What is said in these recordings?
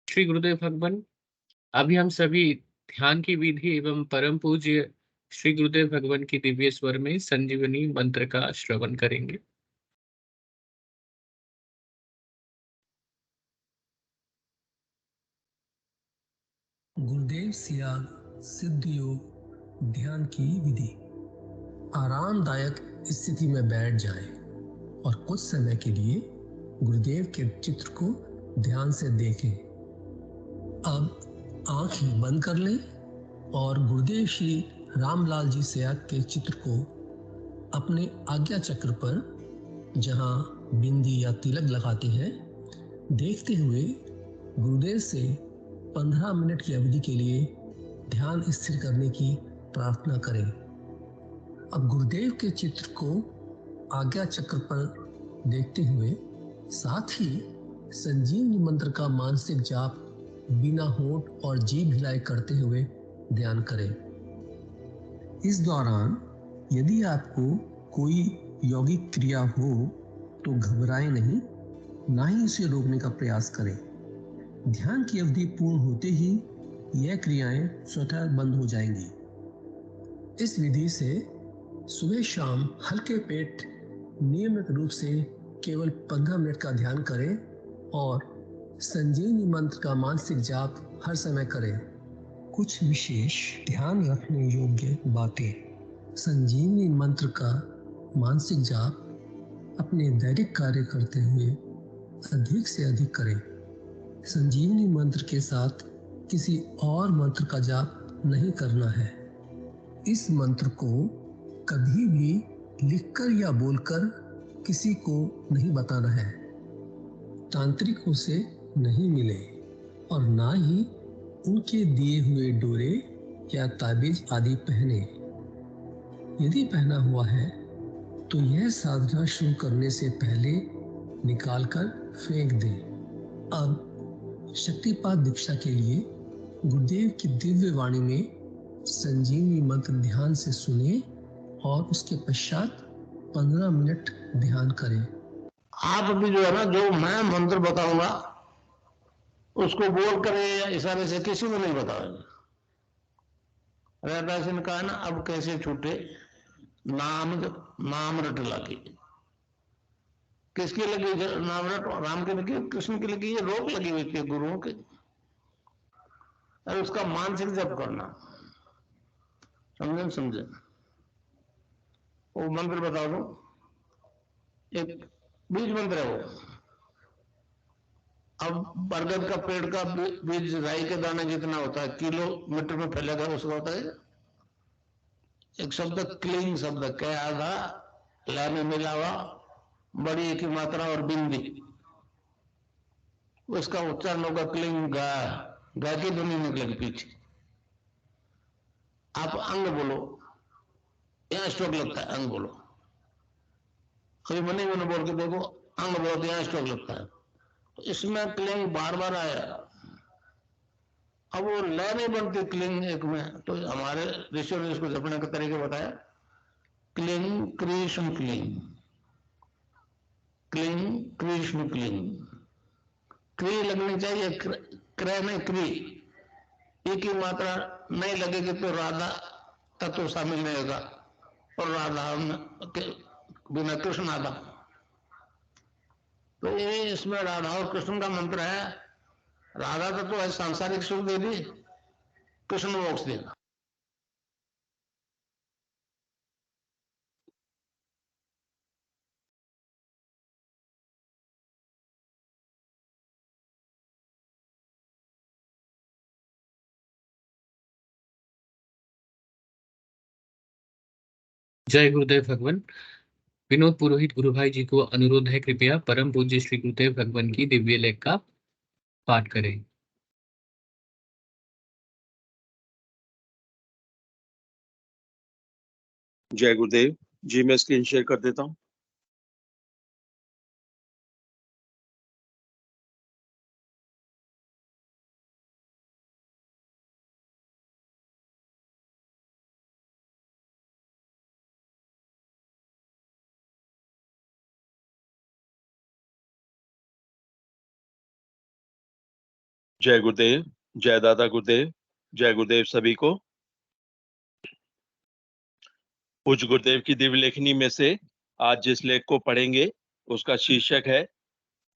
श्री गुरुदेव भगवान, अभी हम सभी ध्यान की विधि एवं परम पूज्य श्री गुरुदेव भगवान की दिव्य स्वर में संजीवनी मंत्र का श्रवण करेंगे। गुरुदेव सियाग सिद्ध योग ध्यान की विधि। आरामदायक स्थिति में बैठ जाएं और कुछ समय के लिए गुरुदेव के चित्र को ध्यान से देखें। अब आंखें बंद कर लें और गुरुदेव श्री रामलाल जी सियाग के चित्र को अपने आज्ञा चक्र पर, जहां बिंदी या तिलक लगाते हैं, देखते हुए गुरुदेव से 15 मिनट की अवधि के लिए ध्यान स्थिर करने की प्रार्थना करें। अब गुरुदेव के चित्र को आज्ञा चक्र पर देखते हुए साथ ही संजीवनी मंत्र का मानसिक जाप बिना होंठ और जीभ हिलाए करते हुए ध्यान करें। इस दौरान यदि आपको कोई यौगिक क्रिया हो तो घबराएं नहीं, ना ही उसे रोकने का प्रयास करें। ध्यान की अवधि पूर्ण होते ही यह क्रियाएं स्वतः बंद हो जाएंगी। इस विधि से सुबह शाम हल्के पेट नियमित रूप से केवल 15 मिनट का ध्यान करें और संजीवनी मंत्र का मानसिक जाप हर समय करें। कुछ विशेष ध्यान रखने योग्य बातें। संजीवनी मंत्र का मानसिक जाप अपने दैनिक कार्य करते हुए अधिक से अधिक करें। संजीवनी मंत्र के साथ किसी और मंत्र का जाप नहीं करना है। इस मंत्र को कभी भी लिखकर या बोलकर किसी को नहीं बताना है। तांत्रिकों से नहीं मिले और ना ही उनके दिए हुए डोरे या ताबीज आदि पहने। यदि पहना हुआ है तो यह साधना शुरू करने से पहले निकालकर फेंक दें। अब शक्तिपात दीक्षा के लिए गुरुदेव की दिव्य वाणी में संजीवनी मंत्र ध्यान से सुने और उसके पश्चात 15 मिनट ध्यान करें। आप अभी जो है ना, जो मैं मंत्र बताऊंगा उसको बोल कर या इशारे से किसी को नहीं बताओगे। रहता सिंह का है ना, अब कैसे छूटे नाम नाम रट लगी। किसकी लगी नाम रट? राम की लगी, कृष्ण की लगी, ये रोक लगी हुई थी गुरुओं की। और उसका मानसिक जप करना, समझे समझे। वो मंत्र बता दो, एक बीज मंत्र है वो। अब बरगद का पेड़ का बीज राई के दाने जितना होता है, किलोमीटर में फैलेगा, उसका होता है एक शब्द क्लीन शब्द क्या आधा ला में मिला हुआ बड़ी की मात्रा और बिंदी, उसका उच्चारण होगा क्लीन गा। गा की ध्वनि निकलेगी पीछे। आप अंग बोलो, यहां स्ट्रोक लगता है, अंग बोलो। कभी मनी मैंने बोल के देखो, अंग बोलो तो यहां स्ट्रोक लगता है। तो इसमें क्लिंग बार बार आया। अब वो लय नहीं बनती क्लिंग एक में, तो हमारे ऋषियों ने इसको जपने का तरीका बताया। Cling Krishna cling, cling Krishna cling. क्री लगनी चाहिए, क्रय में क्री। एक ही मात्रा नहीं लगेगी तो राधा तत्व शामिल नहीं होगा, और राधा के बिना कृष्ण आधा। तो ये इसमें राधा और कृष्ण का मंत्र है। राधा तत्व है सांसारिक सुख दे दी, कृष्ण मोक्ष देना। जय गुरुदेव भगवान। विनोद पुरोहित गुरु भाई जी को अनुरोध है, कृपया परम पूज्य श्री गुरुदेव भगवान की दिव्य लेख का पाठ करें। जय गुरुदेव जी। मैं स्क्रीन शेयर कर देता हूँ। जय गुरुदेव, जय दादा गुरुदेव, जय गुरुदेव सभी को। पूज्य गुरुदेव की दिव्य लेखनी में से आज जिस लेख को पढ़ेंगे उसका शीर्षक है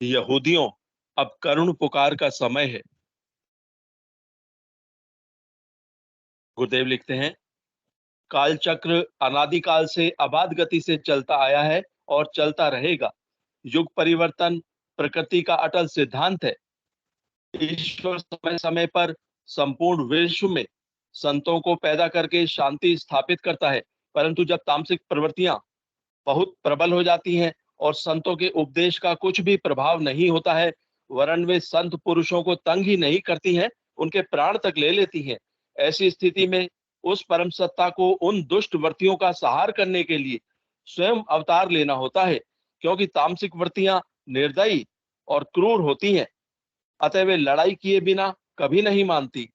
यहूदियों, अब करुण पुकार का समय है। गुरुदेव लिखते हैं, काल चक्र अनादिकाल से अबाध गति से चलता आया है और चलता रहेगा। युग परिवर्तन प्रकृति का अटल सिद्धांत है। ईश्वर समय समय पर संपूर्ण विश्व में संतों को पैदा करके शांति स्थापित करता है, परंतु जब तामसिक प्रवृत्तियां बहुत प्रबल हो जाती हैं और संतों के उपदेश का कुछ भी प्रभाव नहीं होता है, वरन वे संत पुरुषों को तंग ही नहीं करती हैं, उनके प्राण तक ले लेती हैं। ऐसी स्थिति में उस परम सत्ता को उन दुष्ट वृत्तियों का सहार करने के लिए स्वयं अवतार लेना होता है, क्योंकि तामसिक वृत्तियां निर्दयी और क्रूर होती हैं, अतः वे लड़ाई किए बिना कभी नहीं मानती।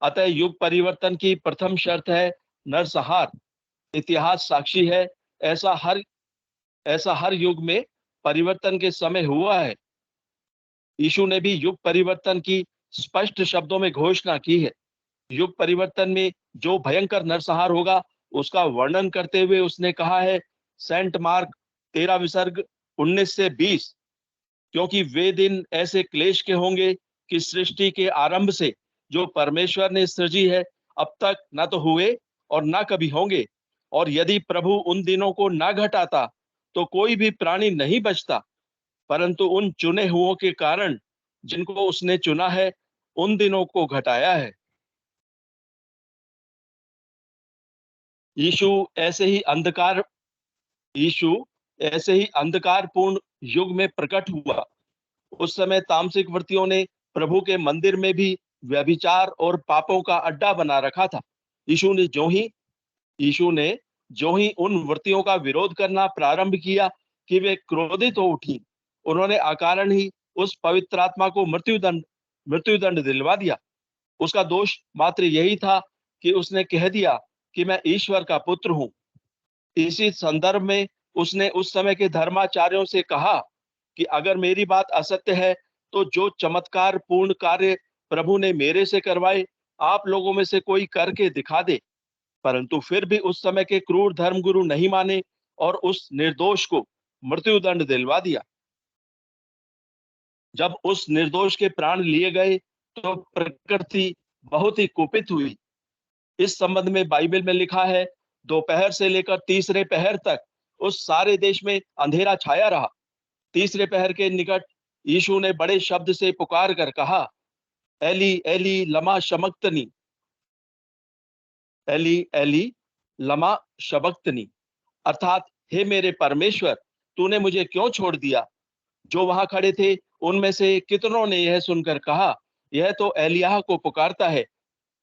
अतः युग परिवर्तन की प्रथम शर्त है नरसंहार। इतिहास साक्षी है, ऐसा हर युग में परिवर्तन के समय हुआ है। यीशु ने भी युग परिवर्तन की स्पष्ट शब्दों में घोषणा की है। युग परिवर्तन में जो भयंकर नरसंहार होगा उसका वर्णन करते हुए उसने कहा है, सेंट मार्क 13 विसर्ग 19 से 20, क्योंकि वे दिन ऐसे क्लेश के होंगे कि सृष्टि के आरंभ से जो परमेश्वर ने सृजी है अब तक न तो हुए और न कभी होंगे। और यदि प्रभु उन दिनों को न घटाता तो कोई भी प्राणी नहीं बचता, परंतु उन चुने हुओं के कारण जिनको उसने चुना है उन दिनों को घटाया है। यीशु ऐसे ही अंधकारपूर्ण युग में प्रकट हुआ। उस समय तामसिक वृत्तियों ने प्रभु के मंदिर में भी व्यभिचार और पापों का अड्डा बना रखा था। यीशु ने जो ही उन वृत्तियों का विरोध करना प्रारंभ किया कि वे क्रोधित हो उठी। उन्होंने अकारण ही उस पवित्र आत्मा को मृत्युदंड दिलवा दिया। उसका दोष मात्र यही था कि उसने कह दिया कि मैं ईश्वर का पुत्र हूं। इसी संदर्भ में उसने उस समय के धर्माचार्यों से कहा कि अगर मेरी बात असत्य है तो जो चमत्कार पूर्ण कार्य प्रभु ने मेरे से करवाए आप लोगों में से कोई करके दिखा दे। परंतु फिर भी उस समय के क्रूर धर्मगुरु नहीं माने और उस निर्दोष को मृत्युदंड दिलवा दिया। जब उस निर्दोष के प्राण लिए गए तो प्रकृति बहुत ही कुपित हुई। इस संबंध में बाइबल में लिखा है, दोपहर से लेकर तीसरे पहर तक उस सारे देश में अंधेरा छाया रहा। तीसरे पहर के निकट यीशु ने बड़े शब्द से पुकार कर कहा, एली एली लमा शबक्तनी, एली एली लमा शबक्तनी, अर्थात हे मेरे परमेश्वर तूने मुझे क्यों छोड़ दिया। जो वहां खड़े थे उनमें से कितनों ने यह सुनकर कहा, यह तो एलिय्याह को पुकारता है।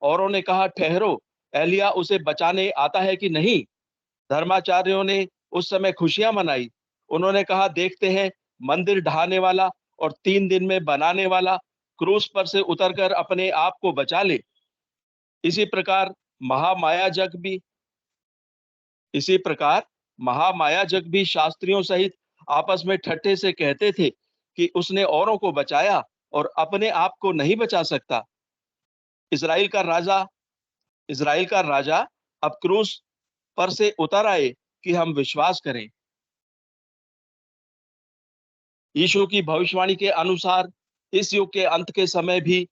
औरों ने कहा, ठहरो, एलिय्याह उसे बचाने आता है कि नहीं। धर्माचार्यों ने उस समय खुशियां मनाई। उन्होंने कहा, देखते हैं मंदिर ढहाने वाला और 3 दिन में बनाने वाला क्रूस पर से उतरकर अपने आप को बचा ले। इसी प्रकार महामाया जग भी शास्त्रियों सहित आपस में ठट्ठे से कहते थे कि उसने औरों को बचाया और अपने आप को नहीं बचा सकता। इज़राइल का राजा अब क्रूस पर से उतर आए कि हम विश्वास करें। यीशु की भविष्यवाणी के अनुसार इस युग के अंत के समय भी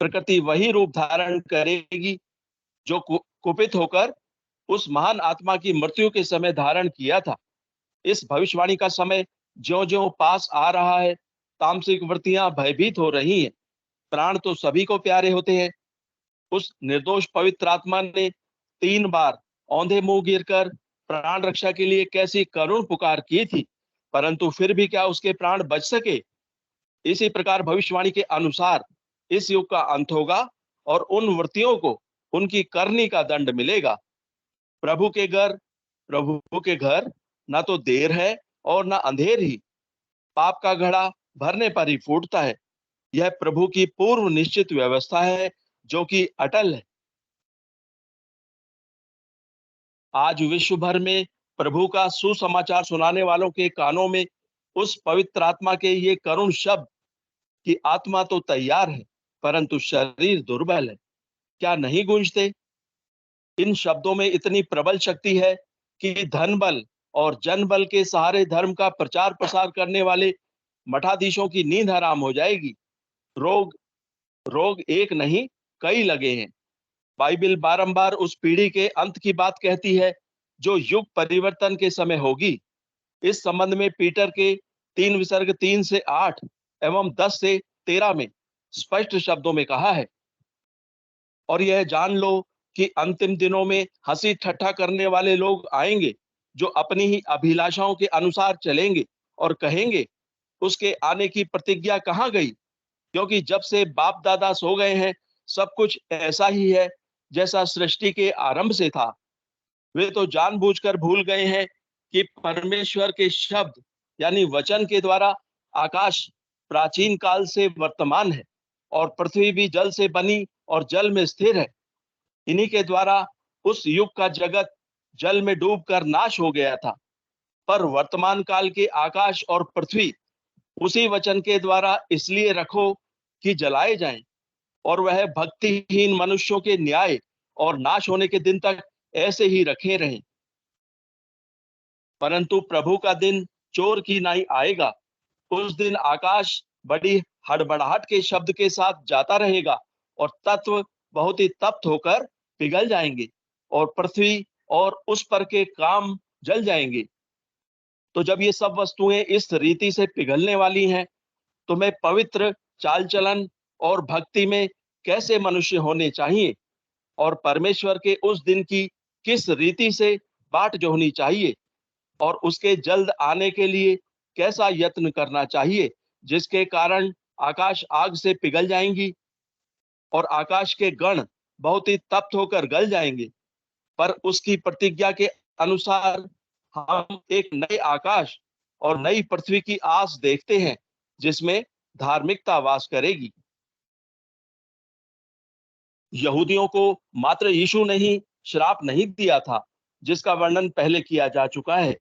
प्रकृति वही रूप धारण करेगी जो कुपित होकर उस महान आत्मा की मृत्यु के समय धारण किया था। इस भविष्यवाणी का समय ज्यों-ज्यों पास आ रहा है, तामसिक वृत्तियां भयभीत हो रही हैं। प्राण तो सभी को प्यारे होते हैं। उस निर्दोष पवित्र आत्मा ने 3 बार औंधे मुंह गिरकर प्राण रक्षा के लिए कैसी करुण पुकार की थी, परंतु फिर भी क्या उसके प्राण बच सके। इसी प्रकार भविष्यवाणी के अनुसार इस युग का अंत होगा और उन वृत्तियों को उनकी करनी का दंड मिलेगा। प्रभु के घर ना तो देर है और ना अंधेर ही। पाप का घड़ा भरने पर ही फूटता है। यह प्रभु की पूर्व निश्चित व्यवस्था है जो कि अटल है। आज विश्व भर में प्रभु का सुसमाचार सुनाने वालों के कानों में उस पवित्र आत्मा के ये करुण शब्द कि आत्मा तो तैयार है परंतु शरीर दुर्बल है, क्या नहीं गूंजते? इन शब्दों में इतनी प्रबल शक्ति है कि धन बल और जन बल के सहारे धर्म का प्रचार प्रसार करने वाले मठाधीशों की नींद हराम हो जाएगी। रोग रोग एक नहीं कई लगे हैं। बाइबल बारंबार उस पीढ़ी के अंत की बात कहती है जो युग परिवर्तन के समय होगी। इस संबंध में पीटर के 3 विसर्ग 3 से 8 एवं 10 से 13 में स्पष्ट शब्दों में कहा है, और यह जान लो कि अंतिम दिनों में हंसी ठट्ठा करने वाले लोग आएंगे जो अपनी ही अभिलाषाओं के अनुसार चलेंगे और कहेंगे उसके आने की प्रतिज्ञा कहाँ गई, क्योंकि जब से बाप दादा सो गए हैं सब कुछ ऐसा ही है जैसा सृष्टि के आरंभ से था। वे तो जानबूझकर भूल गए हैं कि परमेश्वर के शब्द यानी वचन के द्वारा आकाश प्राचीन काल से वर्तमान है और पृथ्वी भी जल से बनी और जल में स्थिर है। इन्हीं के द्वारा उस युग का जगत जल में डूबकर नाश हो गया था, पर वर्तमान काल के आकाश और पृथ्वी उसी वचन के द्वारा इसलिए रखो कि जलाए जाएं, और वह भक्तिहीन मनुष्यों के न्याय और नाश होने के दिन तक ऐसे ही रखे रहें। परंतु प्रभु का दिन चोर की नाई आएगा। उस दिन आकाश बड़ी हड़बड़ाहट के शब्द के साथ जाता रहेगा और तत्व बहुत ही तप्त होकर पिघल जाएंगे और पृथ्वी और उस पर के काम जल जाएंगे। तो जब ये सब वस्तुएं इस रीति से पिघलने वाली हैं, तो मैं पवित्र चाल चलन और भक्ति में कैसे मनुष्य होने चाहिए और परमेश्वर के उस दिन की किस रीति से बाट जोहनी चाहिए और उसके जल्द आने के लिए कैसा यत्न करना चाहिए, जिसके कारण आकाश आग से पिघल जाएंगी और आकाश के गण बहुत ही तप्त होकर गल जाएंगे। पर उसकी प्रतिज्ञा के अनुसार हम एक नए आकाश और नई पृथ्वी की आस देखते हैं जिसमें धार्मिकता वास करेगी। यहूदियों को मात्र यीशु ने ही श्राप नहीं दिया था जिसका वर्णन पहले किया जा चुका है,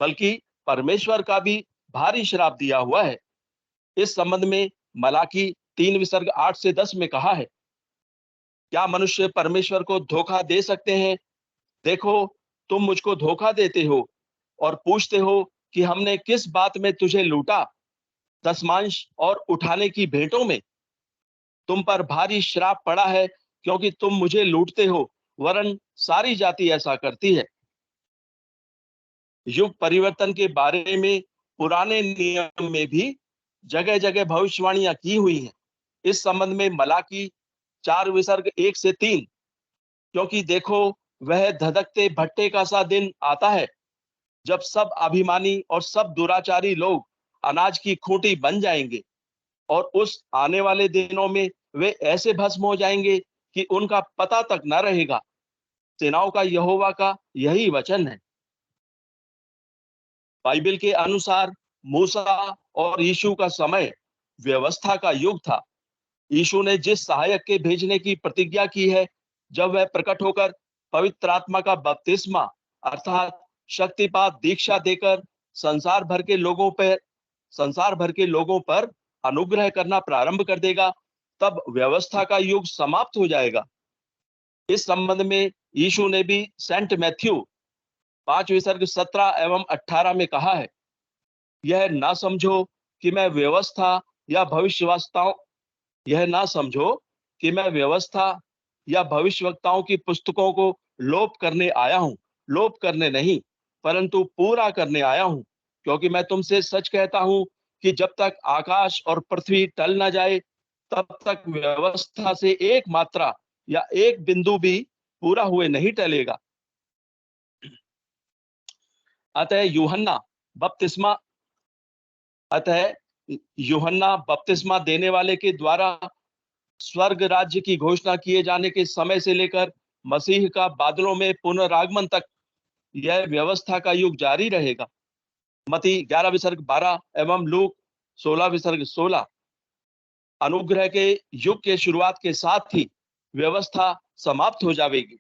बल्कि परमेश्वर का भी भारी श्राप दिया हुआ है। इस संबंध में मलाकी 3 विसर्ग 8 से 10 में कहा है, क्या मनुष्य परमेश्वर को धोखा दे सकते हैं? देखो, तुम मुझको धोखा देते हो और पूछते हो कि हमने किस बात में तुझे लूटा, दशमांश और उठाने की भेंटों में। तुम पर भारी श्राप पड़ा है क्योंकि तुम मुझे लूटते हो, वरन सारी जाति ऐसा करती है। युग परिवर्तन के बारे में पुराने नियम में भी जगह जगह भविष्यवाणियां की हुई हैं। इस संबंध में मलाकी 4 विसर्ग 1 से 3, क्योंकि देखो वह धधकते भट्टे का सा दिन आता है जब सब अभिमानी और सब दुराचारी लोग अनाज की खूंटी बन जाएंगे, और उस आने वाले दिनों में वे ऐसे भस्म हो जाएंगे कि उनका पता तक न रहेगा। सेनाओं का यहोवा का यही वचन है। बाइबल के अनुसार मूसा और यीशु का समय व्यवस्था का युग था। यीशु ने जिस सहायक के भेजने की प्रतिज्ञा की है, जब वह प्रकट होकर पवित्र आत्मा का बपतिस्मा अर्थात शक्तिपात दीक्षा देकर संसार भर के लोगों पर अनुग्रह करना प्रारंभ कर देगा, तब व्यवस्था का युग समाप्त हो जाएगा। इस संबंध में यीशु ने भी सेंट मैथ्यू 5 विसर्ग 17 एवं 18 में कहा है, यह ना समझो कि मैं व्यवस्था या भविष्यवक्ताओं की पुस्तकों को लोप करने आया हूं। लोप करने नहीं, परंतु पूरा करने आया हूं, क्योंकि मैं तुमसे सच कहता हूं कि जब तक आकाश और पृथ्वी टल ना जाए, तब तक व्यवस्था से एक मात्रा या एक बिंदु भी पूरा हुए नहीं टलेगा। अतः यूहन्ना बपतिस्मा देने वाले के द्वारा स्वर्ग राज्य की घोषणा किए जाने के समय से लेकर मसीह का बादलों में पुनरागमन तक यह व्यवस्था का युग जारी रहेगा। मती 11 विसर्ग 12 एवं लूक 16 विसर्ग 16। अनुग्रह के युग के शुरुआत के साथ ही व्यवस्था समाप्त हो जाएगी।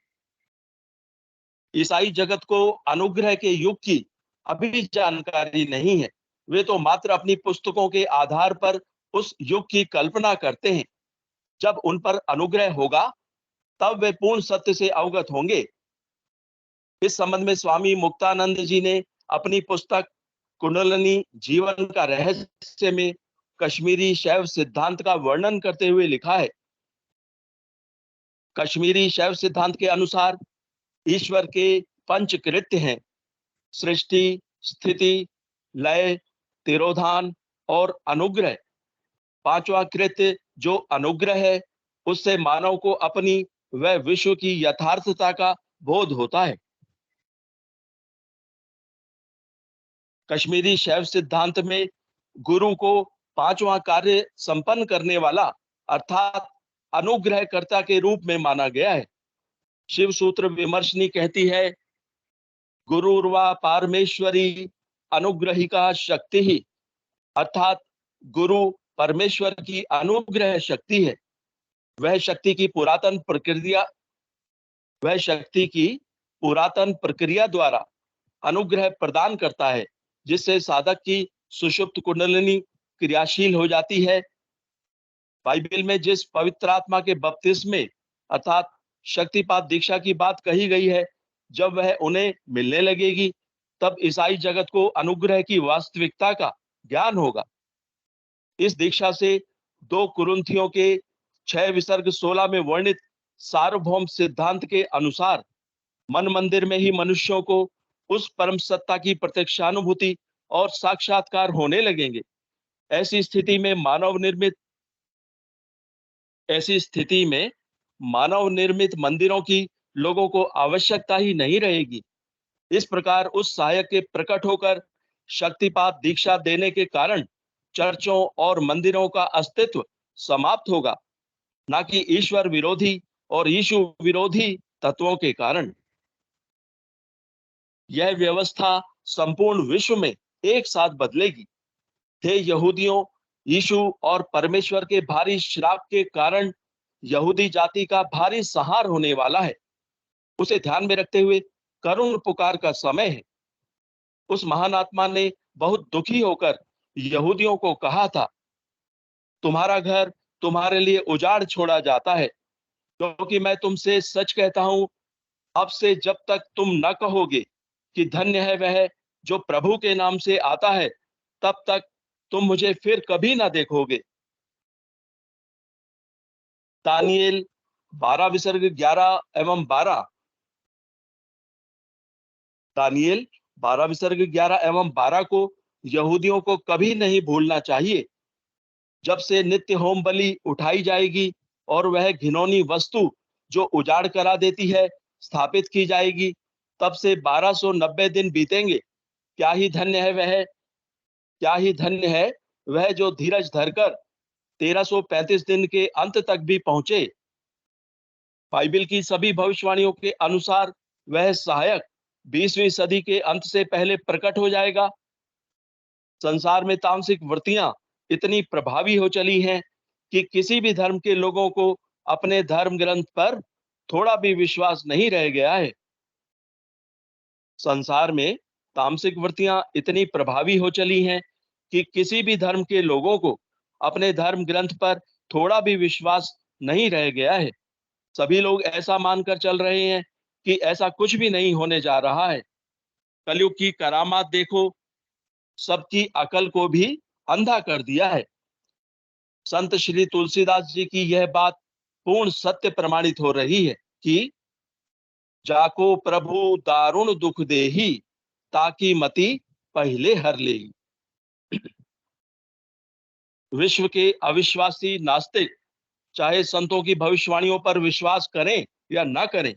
ईसाई जगत को अनुग्रह के युग की अभी जानकारी नहीं है। वे तो मात्र अपनी पुस्तकों के आधार पर उस युग की कल्पना करते हैं। जब उन पर अनुग्रह होगा तब वे पूर्ण सत्य से अवगत होंगे। इस संबंध में स्वामी मुक्तानंद जी ने अपनी पुस्तक कुंडलिनी जीवन का रहस्य में कश्मीरी शैव सिद्धांत का वर्णन करते हुए लिखा है। कश्मीरी शैव सिद्धांत के अनुसार ईश्वर के पंच कृत्य हैं: सृष्टि, स्थिति, लय, तिरोधान और अनुग्रह। पांचवा कृत्य जो अनुग्रह है, उससे मानव को अपनी व विश्व की यथार्थता का बोध होता है। कश्मीरी शैव सिद्धांत में गुरु को पांचवा कार्य संपन्न करने वाला अर्थात अनुग्रहकर्ता के रूप में माना गया है। शिव सूत्र विमर्शनी कहती है, गुरुर्वा पारमेश्वरी अनुग्रहिका शक्ति ही, अर्थात गुरु परमेश्वर की अनुग्रह शक्ति है। वह शक्ति की पुरातन प्रक्रिया द्वारा अनुग्रह प्रदान करता है, जिससे साधक की सुषुप्त कुंडलिनी क्रियाशील हो जाती है। बाइबल में जिस पवित्र आत्मा के बपतिस्मे अर्थात शक्तिपात दीक्षा की बात कही गई है, जब वह उन्हें मिलने लगेगी तब ईसाई जगत को अनुग्रह की वास्तविकता का ज्ञान होगा। इस दीक्षा से 2 कुरिन्थियों के 6 विसर्ग 16 में वर्णित सार्वभौम सिद्धांत के अनुसार मन मंदिर में ही मनुष्यों को उस परम सत्ता की प्रत्यक्षानुभूति और साक्षात्कार होने लगेंगे। ऐसी स्थिति में मानव निर्मित मंदिरों की लोगों को आवश्यकता ही नहीं रहेगी। इस प्रकार उस सहायक के प्रकट होकर शक्तिपात दीक्षा देने के कारण चर्चों और मंदिरों का अस्तित्व समाप्त होगा, ना कि ईश्वर विरोधी और यीशु विरोधी तत्वों के कारण। यह व्यवस्था संपूर्ण विश्व में एक साथ बदलेगी। हे यहूदियों, यीशु और परमेश्वर के भारी श्राप के कारण यहूदी जाति का भारी संहार होने वाला है। उसे ध्यान में रखते हुए करुण पुकार का समय है। उस महान आत्मा ने बहुत दुखी होकर यहूदियों को कहा था, तुम्हारा घर तुम्हारे लिए उजाड़ छोड़ा जाता है, क्योंकि मैं तुमसे सच कहता हूं, अब से जब तक तुम न कहोगे कि धन्य है वह जो प्रभु के नाम से आता है, तब तक तुम मुझे फिर कभी ना देखोगे। दानियेल 12 विसर्ग 11 एवं 12। दानियेल 12 विसर्ग 11 एवं 12 को यहूदियों को कभी नहीं भूलना चाहिए। जब से नित्य होम बलि उठाई जाएगी और वह घिनौनी वस्तु जो उजाड़ करा देती है स्थापित की जाएगी, तब से 1290 दिन बीतेंगे। क्या ही धन्य है वह जो धीरज धरकर 1335 दिन के अंत तक भी पहुंचे। बाइबल की सभी भविष्यवाणियों के अनुसार वह सहायक 20वीं सदी के अंत से पहले प्रकट हो जाएगा। संसार में तामसिक वृत्तियां इतनी प्रभावी हो चली हैं कि किसी भी धर्म के लोगों को अपने धर्म ग्रंथ पर थोड़ा भी विश्वास नहीं रह गया है। संसार में तामसिक वृत्तियां इतनी प्रभावी हो चली हैं कि किसी भी धर्म के लोगों को अपने धर्म ग्रंथ पर थोड़ा भी विश्वास नहीं रह गया है। सभी लोग ऐसा मानकर चल रहे हैं कि ऐसा कुछ भी नहीं होने जा रहा है। कलयुग की करामात देखो, सबकी अकल को भी अंधा कर दिया है। संत श्री तुलसीदास जी की यह बात पूर्ण सत्य प्रमाणित हो रही है कि जाको प्रभु दारुण दुख देही, ताकि मति पहले हर ले। विश्व के अविश्वासी नास्तिक चाहे संतों की भविष्यवाणियों पर विश्वास करें या न करें,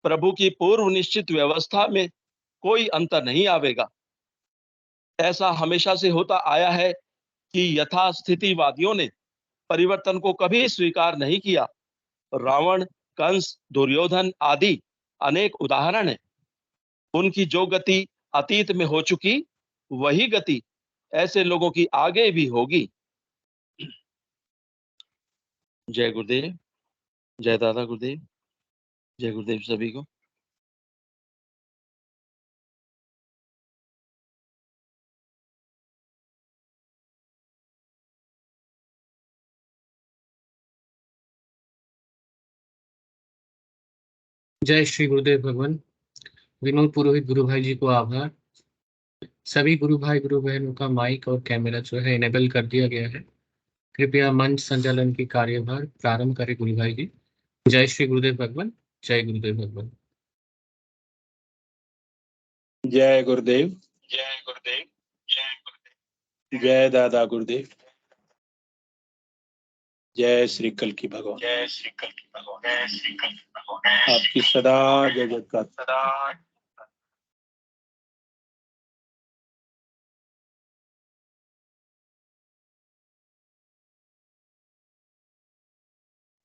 प्रभु की पूर्व निश्चित व्यवस्था में कोई अंतर नहीं आवेगा। ऐसा हमेशा से होता आया है कि यथास्थितिवादियों ने परिवर्तन को कभी स्वीकार नहीं किया। रावण, कंस, दुर्योधन आदि अनेक उदाहरण हैं। उनकी जो गति अतीत में हो चुकी, वही गति ऐसे लोगों की आगे भी होगी। जय गुरुदेव, जय दादा गुरुदेव, जय गुरुदेव सभी को। जय श्री गुरुदेव भगवान। विनोद पुरोहित गुरु भाई जी को आभार। सभी गुरु भाई गुरु बहनों का माइक और कैमरा जो है इनेबल कर दिया गया है। कृपया मंच संचालन की कार्यभार प्रारंभ करें गुरु भाई जी। जय श्री गुरुदेव भगवान। जय गुरुदेव भगवान। जय गुरुदेव। जय गुरुदेव। जय गुरुदेव। जय दादा गुरुदेव। जय श्री कल्की भगवान। जय श्री कल्की भगवान। जय श्री कल्की भगवान। आपकी सदा जय जयकार। सदा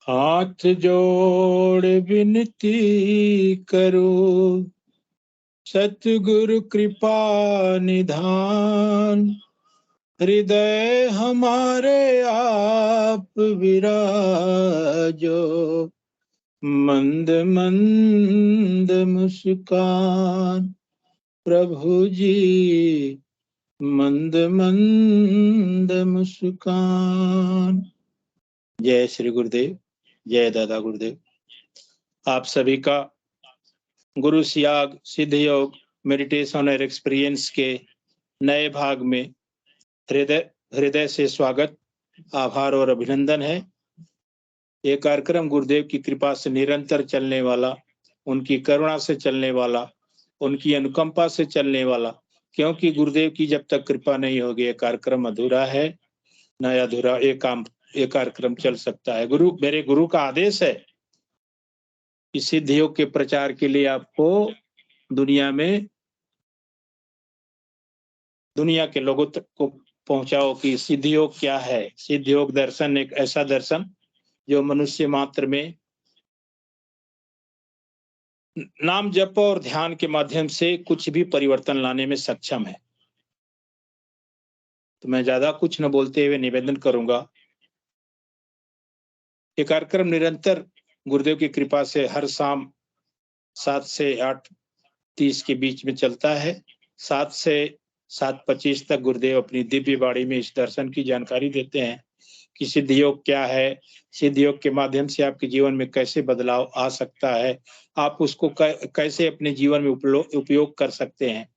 हाथ जोड़ विनती करो, सतगुरु कृपा निधान। हृदय हमारे आप विराजो, मंद मंद मुस्कान। प्रभु जी मंद मंद मुस्कान। जय श्री गुरुदेव। जय दादा गुरुदेव। आप सभी का गुरु सियाग सिद्ध योग मेडिटेशन और एक्सपीरियंस के नए भाग में हृदय से स्वागत, आभार और अभिनंदन है। ये कार्यक्रम गुरुदेव की कृपा से निरंतर चलने वाला, उनकी करुणा से चलने वाला, उनकी अनुकंपा से चलने वाला, क्योंकि गुरुदेव की जब तक कृपा नहीं होगी ये कार्यक्रम अधूरा है। न अधूरा ये कार्यक्रम चल सकता है। मेरे गुरु का आदेश है कि सिद्ध योग के प्रचार के लिए आपको दुनिया के लोगों तक को पहुंचाओ कि सिद्ध योग क्या है। सिद्ध योग दर्शन एक ऐसा दर्शन जो मनुष्य मात्र में नाम जप और ध्यान के माध्यम से कुछ भी परिवर्तन लाने में सक्षम है। तो मैं ज्यादा कुछ न बोलते हुए निवेदन करूंगा, ये कार्यक्रम निरंतर गुरुदेव की कृपा से हर शाम 7 से 8:30 के बीच में चलता है। 7 से 7:25 तक गुरुदेव अपनी दिव्य वाणी में इस दर्शन की जानकारी देते हैं कि सिद्ध योग क्या है, सिद्ध योग के माध्यम से आपके जीवन में कैसे बदलाव आ सकता है, आप उसको कैसे अपने जीवन में उपयोग कर सकते हैं।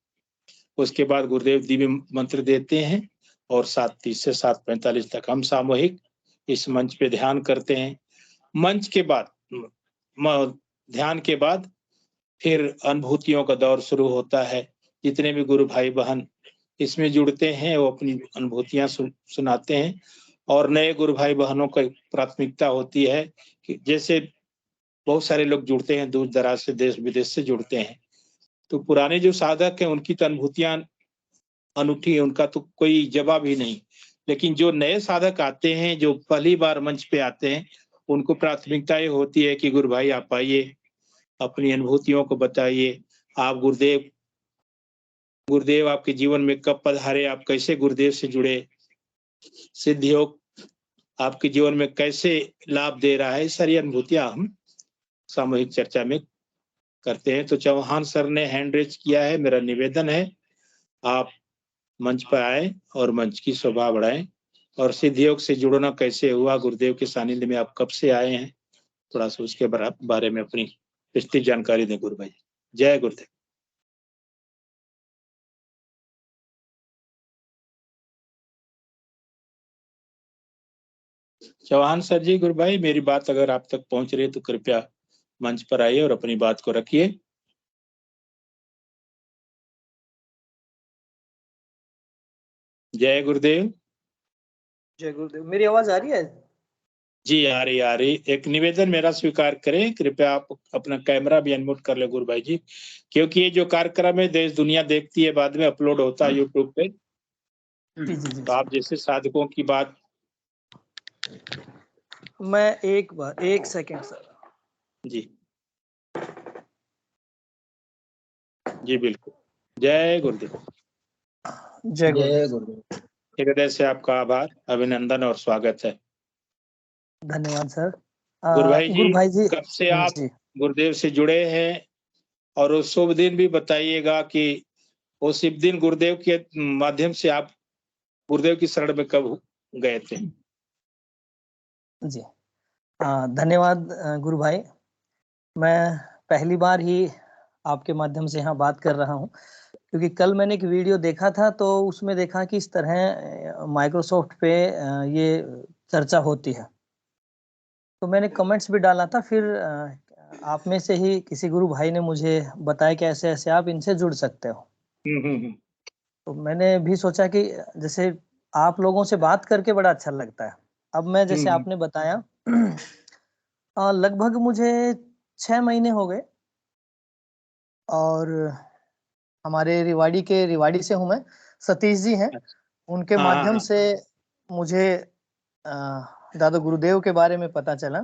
उसके बाद गुरुदेव दिव्य मंत्र देते हैं और 7:30 से 7:45 तक हम सामूहिक इस मंच पे ध्यान करते हैं। मंच के बाद ध्यान के बाद फिर अनुभूतियों का दौर शुरू होता है। जितने भी गुरु भाई बहन इसमें जुड़ते हैं वो अपनी अनुभूतियां सुनाते हैं। और नए गुरु भाई बहनों की प्राथमिकता होती है कि जैसे बहुत सारे लोग जुड़ते हैं, दूर दराज से, देश विदेश से जुड़ते हैं, तो पुराने जो साधक हैं उनकी तो अनुभूतियां अनूठी है, उनका तो कोई जवाब ही नहीं। लेकिन जो नए साधक आते हैं, जो पहली बार मंच पे आते हैं, उनको प्राथमिकता ये होती है कि गुरु भाई आप आइए, अपनी अनुभूतियों को बताइए। आप गुरुदेव आपके जीवन में कब पधारे, आप कैसे गुरुदेव से जुड़े, सिद्ध योग आपके जीवन में कैसे लाभ दे रहा है, सारी अनुभूतियां हम सामूहिक चर्चा में करते हैं। तो चौहान सर ने हैंड रेज किया है, मेरा निवेदन है आप मंच पर आए और मंच की शोभा बढ़ाएं। और सिद्ध योग से जुड़ना कैसे हुआ, गुरुदेव के सानिध्य में आप कब से आए हैं, थोड़ा सा उसके बारे में अपनी विस्तृत जानकारी दें गुरु भाई। जय गुरुदेव। चौहान सर जी, गुरु भाई मेरी बात अगर आप तक पहुंच रही है तो कृपया मंच पर आइए और अपनी बात को रखिए। जय गुरुदेव। जय गुरुदेव। मेरी आवाज आ रही है? जी आ रही। एक निवेदन मेरा स्वीकार करें, कृपया आप अपना कैमरा भी अनम्यूट कर ले गुरु भाई जी, क्योंकि ये जो कार्यक्रम है देश दुनिया देखती है, बाद में अपलोड होता है यूट्यूब पे। तो आप जैसे साधकों की बात। मैं एक सेकेंड सर। जी जी बिल्कुल। जय गुरुदेव। जय गुरुदेव। हृदय से आपका आभार, अभिनंदन और स्वागत है। धन्यवाद सर। गुरु भाई जी कब से आप जी। गुरुदेव से जुड़े हैं, और उस शुभ दिन भी बताइएगा कि वो शुभ दिन गुरुदेव के माध्यम से आप गुरुदेव की शरण में कब गए थे। जी धन्यवाद गुरु भाई। मैं पहली बार ही आपके माध्यम से यहाँ बात कर रहा हूँ, क्योंकि कल मैंने एक वीडियो देखा था तो उसमें देखा कि इस तरह माइक्रोसॉफ्ट पे ये चर्चा होती है, तो मैंने कमेंट्स भी डाला था। फिर आप में से ही किसी गुरु भाई ने मुझे बताया कि ऐसे ऐसे आप इनसे जुड़ सकते हो। तो मैंने भी सोचा कि जैसे आप लोगों से बात करके बड़ा अच्छा लगता है। अब मैं जैसे आपने बताया लगभग मुझे 6 महीने हो गए, और हमारे रिवाड़ी से हूँ मैं, सतीश जी हैं, उनके हाँ, माध्यम हाँ। से मुझे दादा गुरुदेव के बारे में पता चला।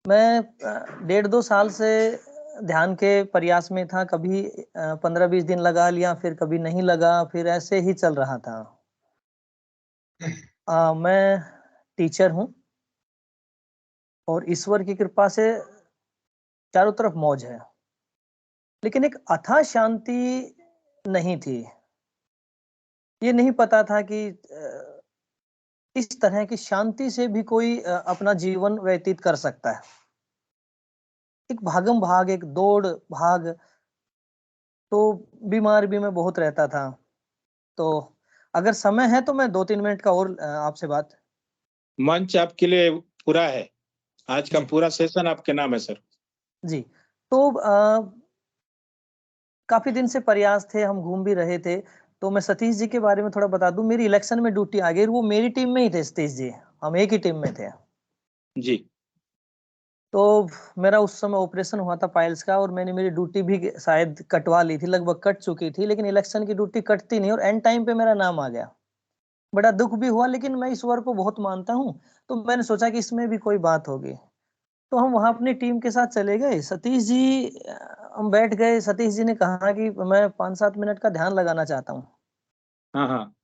मैं 1.5-2 साल से ध्यान के प्रयास में था, कभी 15-20 दिन लगा लिया, फिर कभी नहीं लगा, फिर ऐसे ही चल रहा था। मैं टीचर हूँ और ईश्वर की कृपा से चारों तरफ मौज है, लेकिन एक अथाह शांति नहीं थी। ये नहीं पता था कि इस तरह की शांति से भी कोई अपना जीवन व्यतीत कर सकता है। एक भागम भाग, एक दौड़ भाग, तो बीमार भी मैं बहुत रहता था। तो अगर समय है तो मैं 2-3 मिनट का और आपसे बात। मंच आपके लिए पूरा है, आज का जी। पूरा सेशन आपके नाम है सर। जी, तो काफी दिन से प्रयास थे, हम घूम भी रहे थे। तो मैं सतीश जी के बारे में थोड़ा बता दूं। मेरी इलेक्शन में ड्यूटी आ गई, वो मेरी टीम में ही थे सतीश जी, हम एक ही टीम में थे। जी। तो मेरा उस समय ऑपरेशन हुआ था पाइल्स का, और मैंने मेरी ड्यूटी भी शायद कटवा ली थी, लगभग कट चुकी थी, लेकिन इलेक्शन की ड्यूटी कटती नहीं, और एंड टाइम पे मेरा नाम आ गया। बड़ा दुख भी हुआ, लेकिन मैं ईश्वर को बहुत मानता हूँ, तो मैंने सोचा कि इसमें भी कोई बात होगी। तो हम वहां अपनी टीम के साथ चले गए। सतीश जी, हम बैठ गए। सतीश जी ने कहा कि मैं 5-7 मिनट का ध्यान लगाना चाहता हूँ। हाँ, हाँ।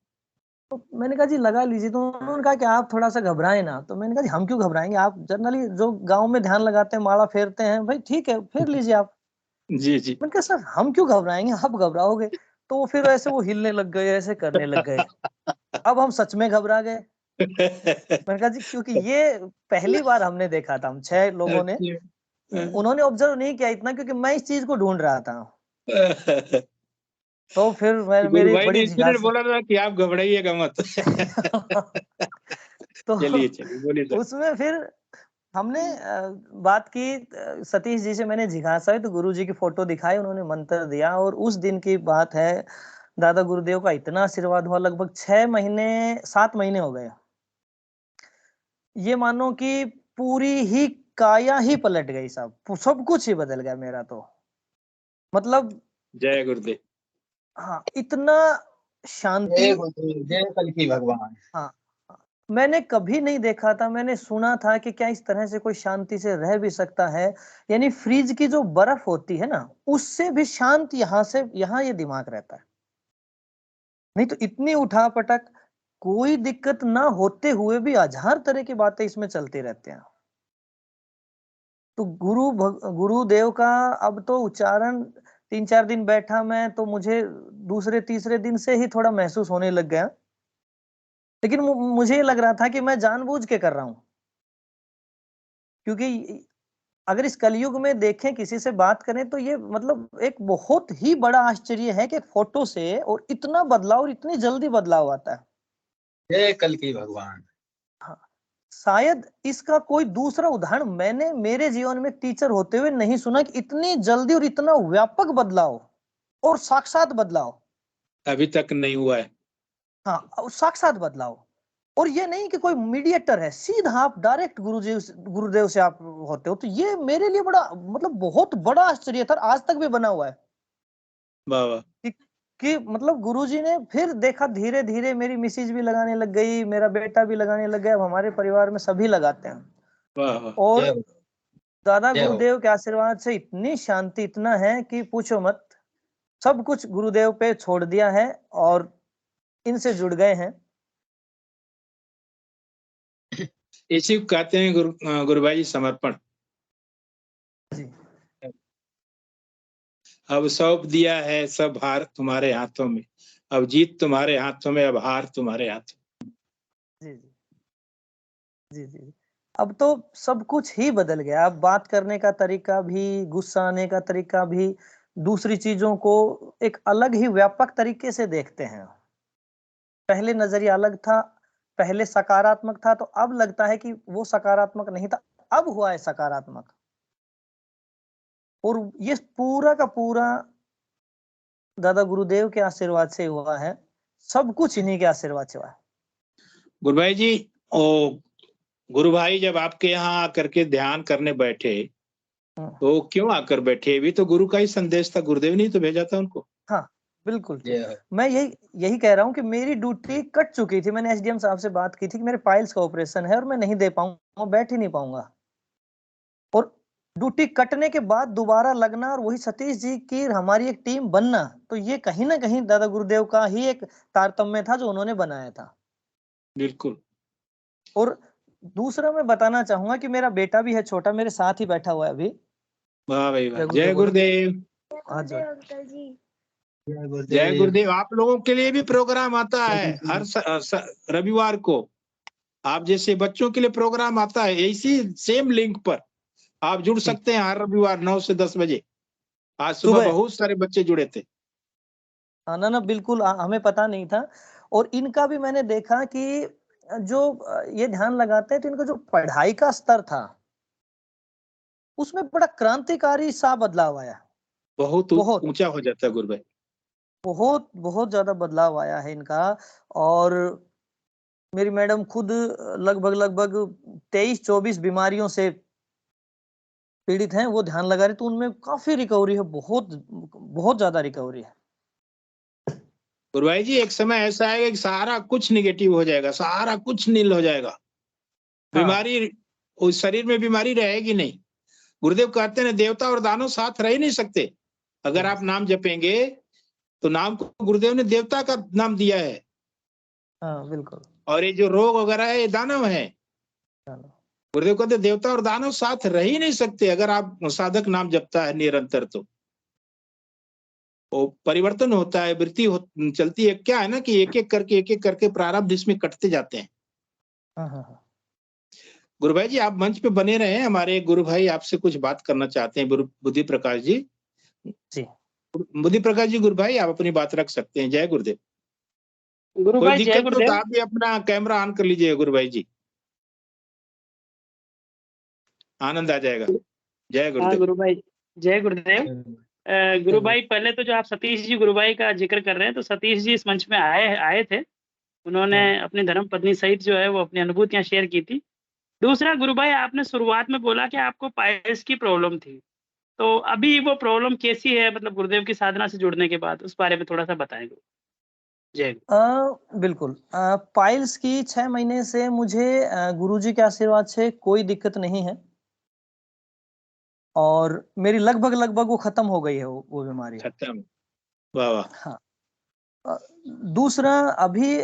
तो मैंने कहा जी लगा लीजिए। तो उन्होंने कहा कि आप थोड़ा सा घबराएं ना। तो मैंने कहा जी हम क्यों घबराएंगे, आप जनरली जो गांव में ध्यान लगाते हैं, माला फेरते हैं, भाई ठीक है फेर लीजिए आप। जी, जी। मैंने कहा सर हम क्यों घबराएंगे, आप घबराओगे। तो फिर ऐसे वो हिलने लग गए, ऐसे करने लग गए। अब हम सच में घबरा गए। मैंने कहा जी क्योंकि ये पहली बार हमने देखा था, हम 6 लोगों ने, उन्होंने ऑब्जर्व नहीं किया इतना, क्योंकि मैं इस चीज को ढूंढ रहा था। तो फिर मैं गुरु मेरी भाई ने बड़ी इसीलिए जिज्ञासा। बोला था कि आप घबराइएगा मत। तो चलिए, चलिए, बोलिए सर। उसमें फिर हमने बात की। सतीश जी से मैंने जिज्ञासा है, तो गुरु जी की फोटो दिखाई, उन्होंने मंत्र दिया, और उस दिन की बात है। दादा गुरुदेव का इतना आशीर्वाद हुआ, लगभग 7 महीने हो गए। ये मानो कि पूरी ही काया ही पलट गई, सब कुछ ही बदल गया मेरा। तो मतलब जय गुरुदेव। हाँ, इतना शांति। जय कल्कि भगवान। हाँ, मैंने कभी नहीं देखा था। मैंने सुना था कि क्या इस तरह से कोई शांति से रह भी सकता है। यानी फ्रिज की जो बर्फ होती है ना, उससे भी शांत यहाँ ये दिमाग रहता है। नहीं तो इतनी उठापटक, कोई दिक्कत ना होते हुए भी हजार तरह की बातें इसमें चलती रहती हैं। तो गुरुदेव का अब तो उच्चारण 3-4 दिन बैठा मैं, तो मुझे दूसरे तीसरे दिन से ही थोड़ा महसूस होने लग गया। लेकिन मुझे लग रहा था कि मैं जानबूझ के कर रहा हूं, क्योंकि अगर इस कलयुग में देखें, किसी से बात करें, तो ये मतलब एक बहुत ही बड़ा आश्चर्य है कि एक फोटो से और इतना बदलाव, और इतनी जल्दी बदलाव आता है। जय कल्कि भगवान। हाँ, शायद इसका कोई दूसरा उदाहरण मैंने मेरे जीवन में टीचर होते हुए नहीं सुना कि इतनी जल्दी और इतना व्यापक बदलाव, और साक्षात बदलाव। अभी तक नहीं हुआ है। हाँ, और साक्षात बदलाव। और ये नहीं कि कोई मीडिएटर है, सीधा आप डायरेक्ट गुरुदेव से आप होते हो। तो ये मेरे लिए बड़ा, मतलब बहुत बड़ा आश्चर्य था, आज तक भी बना हुआ है वाह, वाह। कि मतलब गुरुजी ने फिर देखा, धीरे धीरे मेरी मिसेज भी लगाने लग गई, मेरा बेटा भी लगाने लग गया, अब हमारे परिवार में सभी लगाते हैं। वाह, वाह। और दादा जय हो। गुरुदेव के आशीर्वाद से इतनी शांति, इतना है कि पूछो मत। सब कुछ गुरुदेव पे छोड़ दिया है और इनसे जुड़ गए हैं। इसी को कहते हैं गुरु भाई समर्पण। जी। अब सौंप दिया है सब हार तुम्हारे हाथों में, अब जीत तुम्हारे हाथों में, अब हार तुम्हारे हाथों में। जी जी जी जी। अब तो सब कुछ ही बदल गया। अब बात करने का तरीका भी, गुस्सा आने का तरीका भी, दूसरी चीजों को एक अलग ही व्यापक तरीके से देखते हैं। पहले नजरिया अलग था, पहले सकारात्मक था, तो अब लगता है कि वो सकारात्मक नहीं था, अब हुआ है सकारात्मक। और ये पूरा का पूरा दादा गुरुदेव के आशीर्वाद से हुआ है, सब कुछ इन्हीं के आशीर्वाद से हुआ है। गुरु भाई जी, गुरु भाई जब आपके यहाँ आकर के ध्यान करने बैठे तो क्यों आकर बैठे? भी तो गुरु का ही संदेश था, गुरुदेव ने तो भेजा था उनको। हाँ बिल्कुल, मैं यही कह रहा हूँ कि मेरी ड्यूटी कट चुकी थी। मैंने एसडीएम साहब से बात की थी कि मेरे पाइल्स का ऑपरेशन है और मैं नहीं दे पाऊंगा, बैठ ही नहीं पाऊंगा। और ड्यूटी कटने के बाद दोबारा लगना और वही सतीश जी की हमारी एक टीम बनना, तो ये कहीं ना कहीं दादा गुरुदेव का ही एक तारतम्य था जो उन्होंने बनाया था। बिल्कुल। और दूसरा मैं बताना चाहूंगा कि मेरा बेटा भी है छोटा, मेरे साथ ही बैठा हुआ है अभी। वाह भाई वाह, जय गुरुदेव। हाँ जी, जय गुरुदेव। आप लोगों के लिए भी प्रोग्राम आता है हर रविवार को। आप जैसे बच्चों के लिए प्रोग्राम आता है, इसी सेम लिंक पर आप जुड़ सकते हैं हर रविवार 9 से 10 बजे। आज सुबह बहुत सारे बच्चे जुड़े थे। हाँ ना बिल्कुल, हमें पता नहीं था। और इनका भी मैंने देखा कि जो ये ध्यान लगाते हैं तो इनका जो पढ़ाई का स्तर था उसमें बड़ा क्रांतिकारी सा बदलाव आया। बहुत ऊंचा हो जाता है गुरु भाई। बहुत बहुत ज्यादा बदलाव आया है इनका। और मेरी मैडम खुद लगभग 23-24 बीमारियों से पीड़ित हैं, वो ध्यान लगा रहे, तो उनमें काफी रिकवरी है, बहुत बहुत ज्यादा रिकवरी है। गुरु भाई जी, एक समय ऐसा आएगा कि सारा कुछ निगेटिव हो जाएगा, सारा कुछ नील हो जाएगा। बीमारी, उस शरीर में बीमारी रहेगी नहीं। गुरुदेव कहते हैं देवता और दानव साथ रह ही नहीं सकते। अगर आप नाम जपेंगे तो नाम को गुरुदेव ने देवता का नाम दिया है। हाँ बिल्कुल। और ये जो रोग वगैरह है ये दानव है। गुरुदेव कहते देवता और दानव साथ रह ही नहीं सकते अगर आप साधक नाम जपता है निरंतर। तो वो परिवर्तन होता है, वृत्ति चलती है। क्या है ना कि एक एक करके प्रारब्ध इसमें कटते जाते हैं। गुरु भाई जी, आप मंच पे बने रहे हैं। हमारे गुरु भाई आपसे कुछ बात करना चाहते हैं, बुद्धि प्रकाश जी। बुद्धि प्रकाश जी, गुरु भाई आप अपनी बात रख सकते हैं। जय गुरुदेव। गुरु कोई भाई जय दिक्कत हो गुरुदेव। तो आप भी अपना कैमरा ऑन कर लीजिए गुरु भाई जी, आनंद आ जाएगा। जय गुरुदेव। हाँ गुरु भाई जय गुरुदेव। गुरु भाई, पहले तो जो आप सतीश जी गुरु भाई का जिक्र कर रहे हैं, तो सतीश जी इस मंच में आए थे। उन्होंने अपनी धर्म पत्नी सहित जो है वो अपनी अनुभूतियां शेयर की थी। दूसरा गुरु भाई, आपने शुरुआत में बोला कि आपको पाइल्स की प्रॉब्लम थी, तो अभी वो प्रॉब्लम कैसी है? मतलब गुरुदेव की साधना से जुड़ने के बाद उस बारे में थोड़ा सा बताएं। जय बिल्कुल। पाइल्स की 6 महीने से मुझे गुरुजी के आशीर्वाद से कोई दिक्कत नहीं है और मेरी लगभग वो खत्म हो गई है वो बीमारी। खत्म। वाह वाह। हाँ। दूसरा, अभी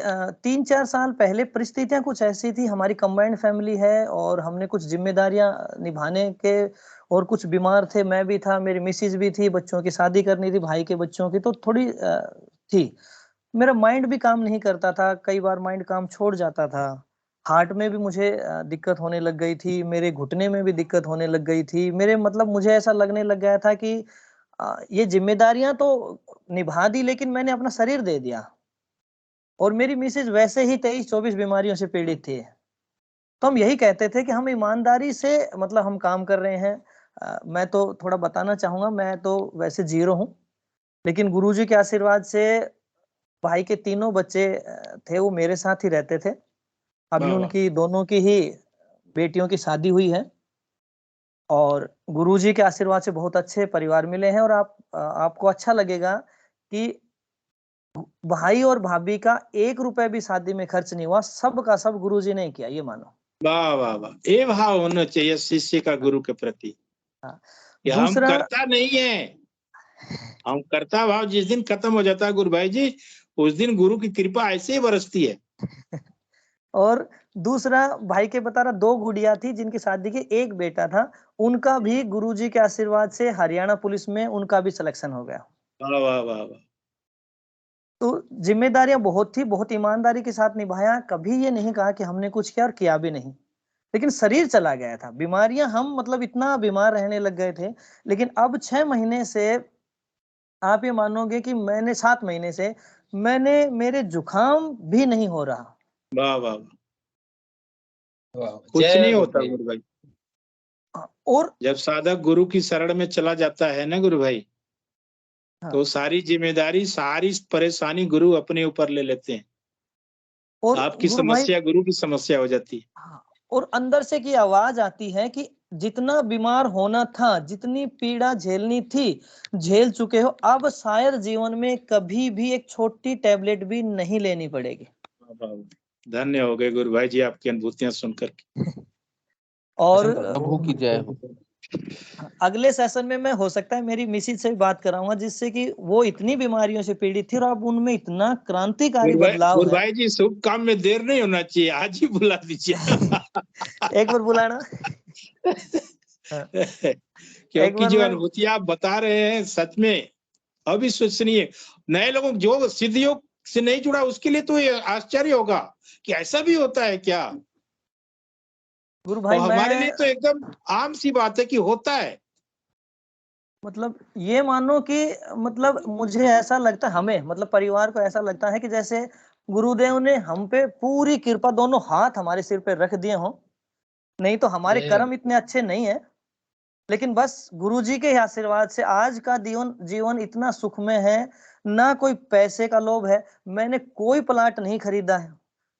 3-4 साल पहले परिस्थितियां कुछ ऐसी थी, हमारी कंबाइंड फैमिली है और हमने कुछ जिम्मेदारियां निभाने के, और कुछ बीमार थे, मैं भी था, मेरी मिसेज भी थी, बच्चों की शादी करनी थी, भाई के बच्चों की, तो थोड़ी थी। मेरा माइंड भी काम नहीं करता था, कई बार माइंड काम छोड़ जाता था। हार्ट में भी मुझे दिक्कत होने लग गई थी, मेरे घुटने में भी दिक्कत होने लग गई थी, मेरे मतलब मुझे ऐसा लगने लग गया था कि ये जिम्मेदारियां तो निभा दी लेकिन मैंने अपना शरीर दे दिया। और मेरी मिसेज वैसे ही 23-24 बीमारियों से पीड़ित थी। तो हम यही कहते थे कि हम ईमानदारी से मतलब हम काम कर रहे हैं। मैं तो थोड़ा बताना चाहूंगा, मैं तो वैसे जीरो हूँ, लेकिन गुरुजी के आशीर्वाद से भाई के तीनों बच्चे थे वो मेरे साथ ही रहते थे। अभी उनकी दोनों की ही बेटियों की शादी हुई है और गुरुजी के आशीर्वाद से बहुत अच्छे परिवार मिले हैं। और आपको अच्छा लगेगा कि भाई और भाभी का 1 रुपए भी शादी में खर्च नहीं हुआ, सब का सब गुरुजी ने किया, ये मानो। वाह वाह वाह। ये भाव होना चाहिए शिष्य का गुरु के प्रति। हम करता नहीं है, हम करता भाव जिस दिन खत्म हो जाता है गुरु भाई जी, उस दिन गुरु की कृपा ऐसे ही बरसती है। और दूसरा, भाई के बता रहा 2 गुड़िया थी जिनकी शादी की, 1 बेटा था, उनका भी गुरुजी के आशीर्वाद से हरियाणा पुलिस में उनका भी सिलेक्शन हो गया। वाह वाह वाह वाह। तो जिम्मेदारियां बहुत थी, बहुत ईमानदारी के साथ निभाया, कभी ये नहीं कहा कि हमने कुछ किया और किया भी नहीं। लेकिन शरीर चला गया था। बीमारियां, हम मतलब इतना बीमार रहने लग गए थे, लेकिन अब 6 महीने से आप ये मानोगे कि मैंने 7 महीने से मेरे जुकाम भी नहीं हो रहा। वाह वाह वाह, कुछ जय नहीं होता गुरुदेव। गुरु भाई। और जब साधक गुरु की शरण में चला जाता है ना गुरु भाई, तो सारी जिम्मेदारी, सारी परेशानी गुरु अपने ऊपर ले लेते हैं। और आपकी गुरु भाई, समस्या गुरु की समस्या हो जाती है। हाँ, और अंदर से की आवाज आती है कि जितना बीमार होना था, जितनी पीड़ा झेलनी थी, झेल चुके हो, अब शायद जीवन में कभी भी एक छोटी टैबलेट भी नहीं लेनी पड़ेगी। धन्य हो गए गुरु भाई जी आपकी अनुभूतियां सुनकर के। और प्रभु की जय हो। अगले सेशन में मैं हो सकता है मेरी मिसिज से भी बात कराऊंगा, जिससे कि वो इतनी बीमारियों से पीड़ित थी और अब उनमें इतना क्रांतिकारी बदलाव गुरु है। भाई जी, शुभ काम में देर नहीं होना चाहिए, आज ही बुला दीजिए। एक बार बुलाना। क्योंकि जो अनुभूतियां आप बता रहे हैं सच में अविश्वसनीय। नए लोगों जो सिद्धियों से नहीं जुड़ा उसके लिए तो ये आश्चर्य होगा कि ऐसा भी होता है क्या। गुरु भाई, और हमारे लिए तो एकदम आम सी बात है कि होता है। मतलब ये मानो कि मतलब मुझे ऐसा लगता है, हमें मतलब परिवार को ऐसा लगता है कि जैसे गुरुदेव ने हम पे पूरी कृपा, दोनों हाथ हमारे सिर पे रख दिए हों। नहीं तो हमारे कर्म इतने अच्छे नहीं है, लेकिन बस गुरुजी के आशीर्वाद से आज का जीवन इतना सुखमय है। ना कोई पैसे का लोभ है, मैंने कोई प्लाट नहीं खरीदा है,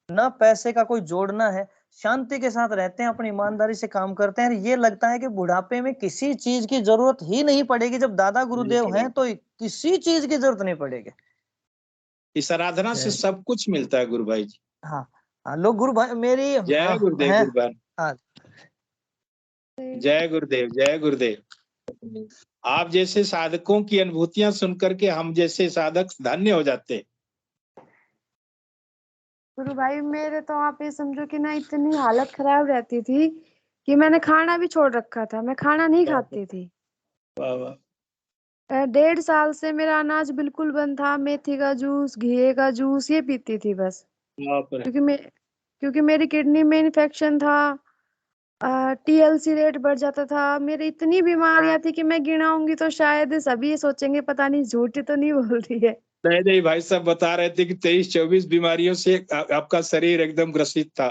ना पैसे का कोई जोड़ना है, शांति के साथ रहते हैं, अपनी ईमानदारी से काम करते हैं। ये लगता है कि बुढ़ापे में किसी चीज की जरूरत ही नहीं पड़ेगी। जब दादा गुरुदेव हैं तो किसी चीज की जरूरत नहीं पड़ेगी। इस आराधना से सब कुछ मिलता है गुरु भाई जी। हाँ, लोग गुरु भाई मेरी जय गुरुदेव है। गुरुबान। हाँ, जय गुरुदेव, जय गुरुदेव। आप जैसे साधकों की अनुभूतियां सुनकर के हम जैसे साधक धन्य हो जाते हैं। गुरु भाई, मेरे तो आप ये समझो कि ना इतनी हालत खराब रहती थी कि मैंने खाना भी छोड़ रखा था, मैं खाना नहीं खाती थी। वाह वाह। 1.5 साल से मेरा अनाज बिल्कुल बंद था। मेथी का जूस, घी का जूस ये पीती थी बस। क्योंकि मेरी किडनी में इन्फेक्शन था, TLC रेट बढ़ जाता था, मेरी इतनी बीमारियां थी कि मैं गिनाऊंगी तो शायद सभी सोचेंगे पता नहीं झूठी तो नहीं बोल रही है। नहीं, भाई साहब बता रहे थे कि 23-24 बीमारियों से आपका शरीर एकदम ग्रसित था।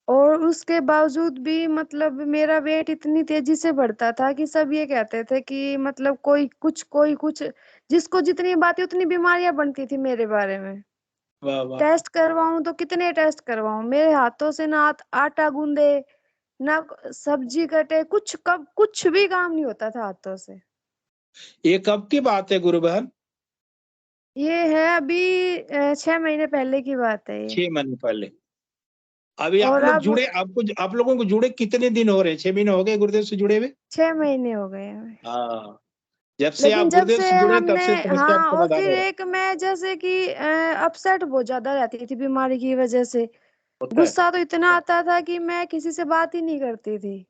और उसके बावजूद भी मतलब मेरा वेट इतनी तेजी से बढ़ता था कि सब ये कहते थे कि मतलब कोई कुछ, जिसको जितनी बातें उतनी बीमारियां बनती थी मेरे बारे में। वाह वाह। टेस्ट करवाऊं तो कितने टेस्ट करवाऊं, मेरे हाथों से ना आटा गूंदे ना सब्जी कटे, कुछ भी काम नहीं होता था हाथों से। ये कब की बात है गुरु बहन? ये है अभी 6 महीने पहले की बात है ये। 6 महीने पहले। अभी आप और लोग अब जुड़े, आप लोगों को जुड़े कितने दिन हो रहे हैं? 6 महीने हो गए गुरुदेव से जुड़े हुए? 6 महीने हो गए हमें। हाँ, जब से लेकिन आप जब गुरुदेव से से जुड़े तब हमने, से समस्या हाँ, का और समाधान फिर हो रहा है। एक मैं जैसे कि अपसेट बहुत ज्यादा रहती थी बीमारी की वजह से। होता है। गुस्सा तो इतना आता था कि मैं किसी से बात ही नहीं करती थी,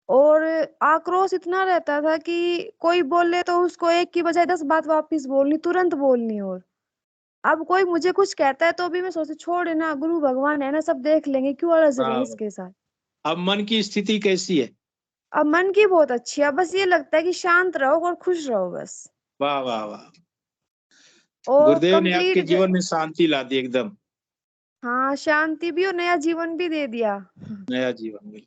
और आक्रोश इतना रहता था कि कोई बोले तो उसको एक की बजाय 10 बात वापस बोलनी, तुरंत बोलनी। और अब कोई मुझे कुछ कहता है तो भी मैं सोचती छोड़ ना, गुरु भगवान है ना, सब देख लेंगे, क्यों अलझ रहे हैं इसके साथ। अब मन की स्थिति कैसी है? अब मन की बहुत अच्छी है, बस ये लगता है कि शांत रहो और खुश रहो बस। वाह वाह वाह। और गुरुदेव ने आपके कंप्लीट, जीवन में शांति ला दी एकदम। हाँ, शांति भी और नया जीवन भी दे दिया। नया जीवन बिल्कुल।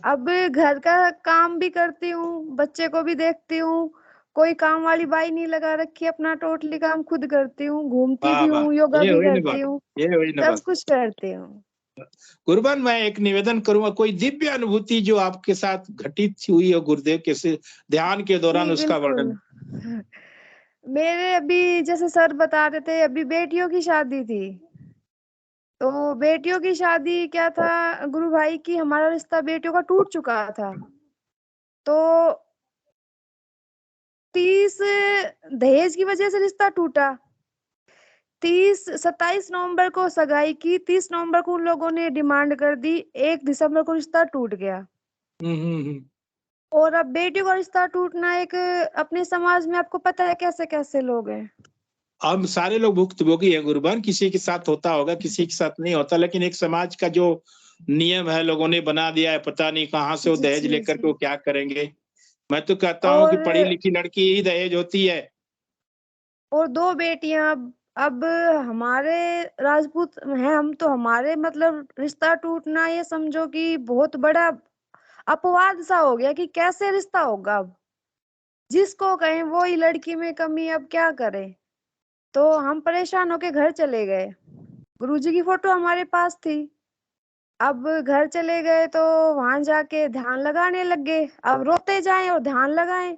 अब घर का काम भी करती हूँ, बच्चे को भी देखती हूँ, कोई काम वाली बाई नहीं लगा रखी, अपना टोटली काम खुद करती हूँ, घूमती वाह भी वाह, हूँ, योगा ये भी हुई ना करती बात, हूँ, ये हुई ना सब बात। कुछ करती हूँ। गुरुबान, मैं एक निवेदन करूंगा, कोई दिव्य अनुभूति जो आपके साथ घटित हुई हो गुरुदेव के ध्यान के दौरान, जी उसका बिल्कुल। वर्णन। मेरे अभी जैसे सर बता रहे थे, अभी बेटियों की शादी थी, तो बेटियों की शादी क्या था गुरु भाई की, हमारा रिश्ता बेटियों का टूट चुका था। तो 30 दहेज की वजह से रिश्ता टूटा। 27 नवंबर को सगाई की, 30 नवंबर को उन लोगों ने डिमांड कर दी, 1 दिसंबर को रिश्ता टूट गया। और अब बेटियों का रिश्ता टूटना एक, अपने समाज में आपको पता है कैसे कैसे लोग हैं। हम सारे लोग भुक्तभोगी है गुरुबान, किसी के साथ होता होगा, किसी के साथ नहीं होता, लेकिन एक समाज का जो नियम है, लोगों ने बना दिया है, पता नहीं कहाँ से वो दहेज जी लेकर जी। के वो क्या करेंगे। मैं तो कहता हूँ कि और पढ़ी लिखी लड़की ही दहेज होती है। और 2 बेटियां। अब हमारे राजपूत हैं हम, तो हमारे मतलब रिश्ता टूटना ये समझो कि बहुत बड़ा अपवाद सा हो गया कि कैसे रिश्ता होगा अब। जिसको कहें वो ही लड़की में कमी, अब क्या करें। तो हम परेशान होके घर चले गए। गुरुजी की फोटो हमारे पास थी। अब घर चले गए तो वहां जाके ध्यान लगाने लग गए। अब रोते जाएं और ध्यान लगाएं।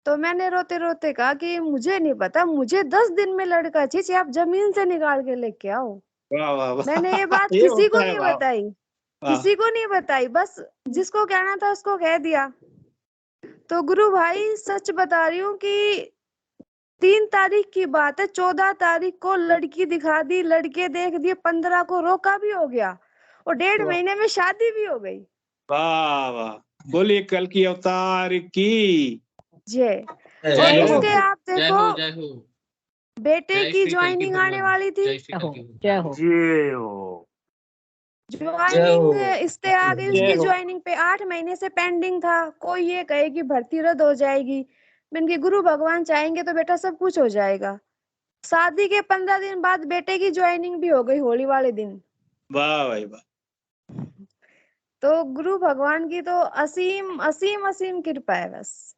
तो मैंने रोते रोते कहा कि मुझे नहीं पता, मुझे 10 दिन में लड़का चाहिए, आप जमीन से निकाल के लेके आओ। वाह वाह वाह मैंने ये बात ये किसी को होता है, नहीं वाह बताई, वाह। किसी को नहीं बताई, बस जिसको कहना था उसको कह दिया। तो गुरु भाई सच बता रही हूँ कि 3 तारीख की बात है, 14 तारीख को लड़की दिखा दी, लड़के देख दिए, 15 को रोका भी हो गया और 1.5 वाह महीने में शादी भी हो गई। वाह वाह। बोलिए कल की अवतार की जय। और जय हो, इसके आप जय देखो, हो, जय हो, बेटे जय की श्री कल की ज्वाइनिंग आने भगवान, वाली थी। जय श्री कल की जय भगवान। हो। जय हो ज्वाइनिंग इस पे आ गई, जय उसकी हो। ज्वाइनिंग पे 8 महीने से पेंडिंग था। कोई ये कहे कि भर्ती रद्द हो जाएगी, मैंने कहा गुरु भगवान चाहेंगे तो बेटा सब कुछ हो जाएगा। शादी के 15 दिन बाद बेटे की ज्वाइनिंग भी हो गई, होली वाले दिन। वाह भाई वाह। तो गुरु भगवान की तो असीम असीम असीम कृपा है बस।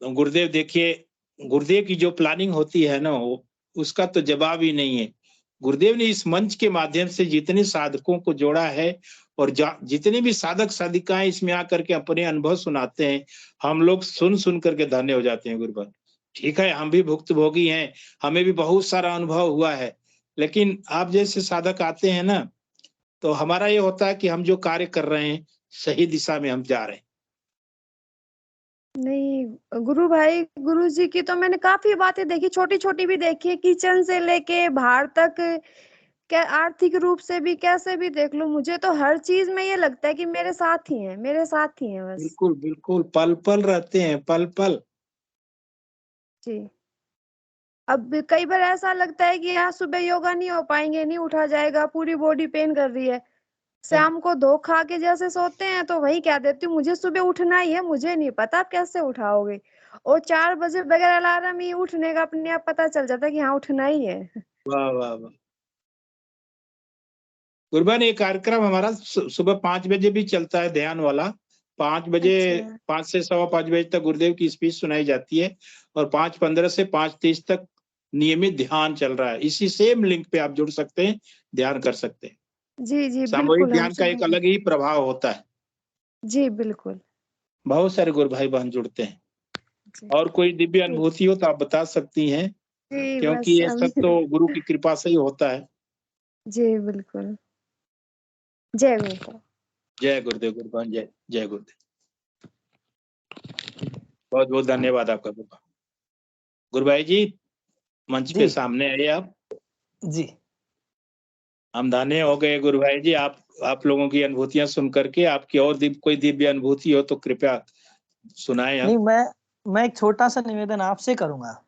तो गुरुदेव देखिए, गुरुदेव की जो प्लानिंग होती है ना, वो उसका तो जवाब ही नहीं है। गुरुदेव ने इस मंच के माध्यम से जितने साधकों को जोड़ा है और जितने भी साधक साधिकाएं इसमें आकर के अपने अनुभव सुनाते हैं, हम लोग सुन सुन करके धन्य हो जाते हैं। गुरुवर ठीक है, हम भी भुक्तभोगी हैं, हमें भी बहुत सारा अनुभव हुआ है, लेकिन आप जैसे साधक आते हैं ना, तो हमारा ये होता है कि हम जो कार्य कर रहे हैं सही दिशा में हम जा रहे हैं। नहीं गुरु भाई, गुरु जी की तो मैंने काफी बातें देखी, छोटी छोटी भी देखी है, किचन से लेके बाहर तक, क्या आर्थिक रूप से भी, कैसे भी देख लो, मुझे तो हर चीज में ये लगता है कि मेरे साथ ही है, मेरे साथ ही है बस। बिल्कुल बिल्कुल, पल पल रहते हैं, पल पल। जी। अब कई बार ऐसा लगता है कि यार सुबह योगा नहीं हो पाएंगे, नहीं उठा जाएगा, पूरी बॉडी पेन कर रही है। शाम को धो खा के जैसे सोते हैं तो वही कह देती हूँ मुझे सुबह उठना ही है, मुझे नहीं पता आप कैसे उठाओगे। और 4 बजे बगैर अलार्म ही उठने का अपने आप पता चल जाता है कि हाँ उठना ही है। वाह वाह वाह। गुरबान ये कार्यक्रम हमारा सुबह 5 बजे भी चलता है, ध्यान वाला। 5 बजे, अच्छा 5 से 5:15 बजे तक गुरुदेव की स्पीच सुनाई जाती है और 5:15 से 5:30 तक नियमित ध्यान चल रहा है। इसी सेम लिंक पे आप जुड़ सकते हैं, ध्यान कर सकते हैं। जी जी सामूहिक बिल्कुल, हम ध्यान का एक सभी। अलग ही प्रभाव होता है। जी बिल्कुल। बहुत सारे गुरु भाई बहन जुड़ते हैं। जी और कोई दिव्य ठीक। अनुभूति हो तो आप बता सकती हैं, जी क्योंकि बस ये सब अभी। तो गुरु की कृपा से ही होता है। जी बिल्कुल। जय गुरु। जय गुरुदेव गुरुबान, जय जय गुरुदेव। बहुत बहुत धन्यवाद आपका गुरुबान। गुरु भाई जी मंच पे जी सामने आइए आप। जी। हम धन्य हो गए गुरु भाई जी, आप लोगों की अनुभूतियां सुन करके। आपकी और कोई दिव्य अनुभूति हो तो कृपया सुनाएं आप। नहीं, मैं एक छोटा सा निवेदन आपसे करूंगा।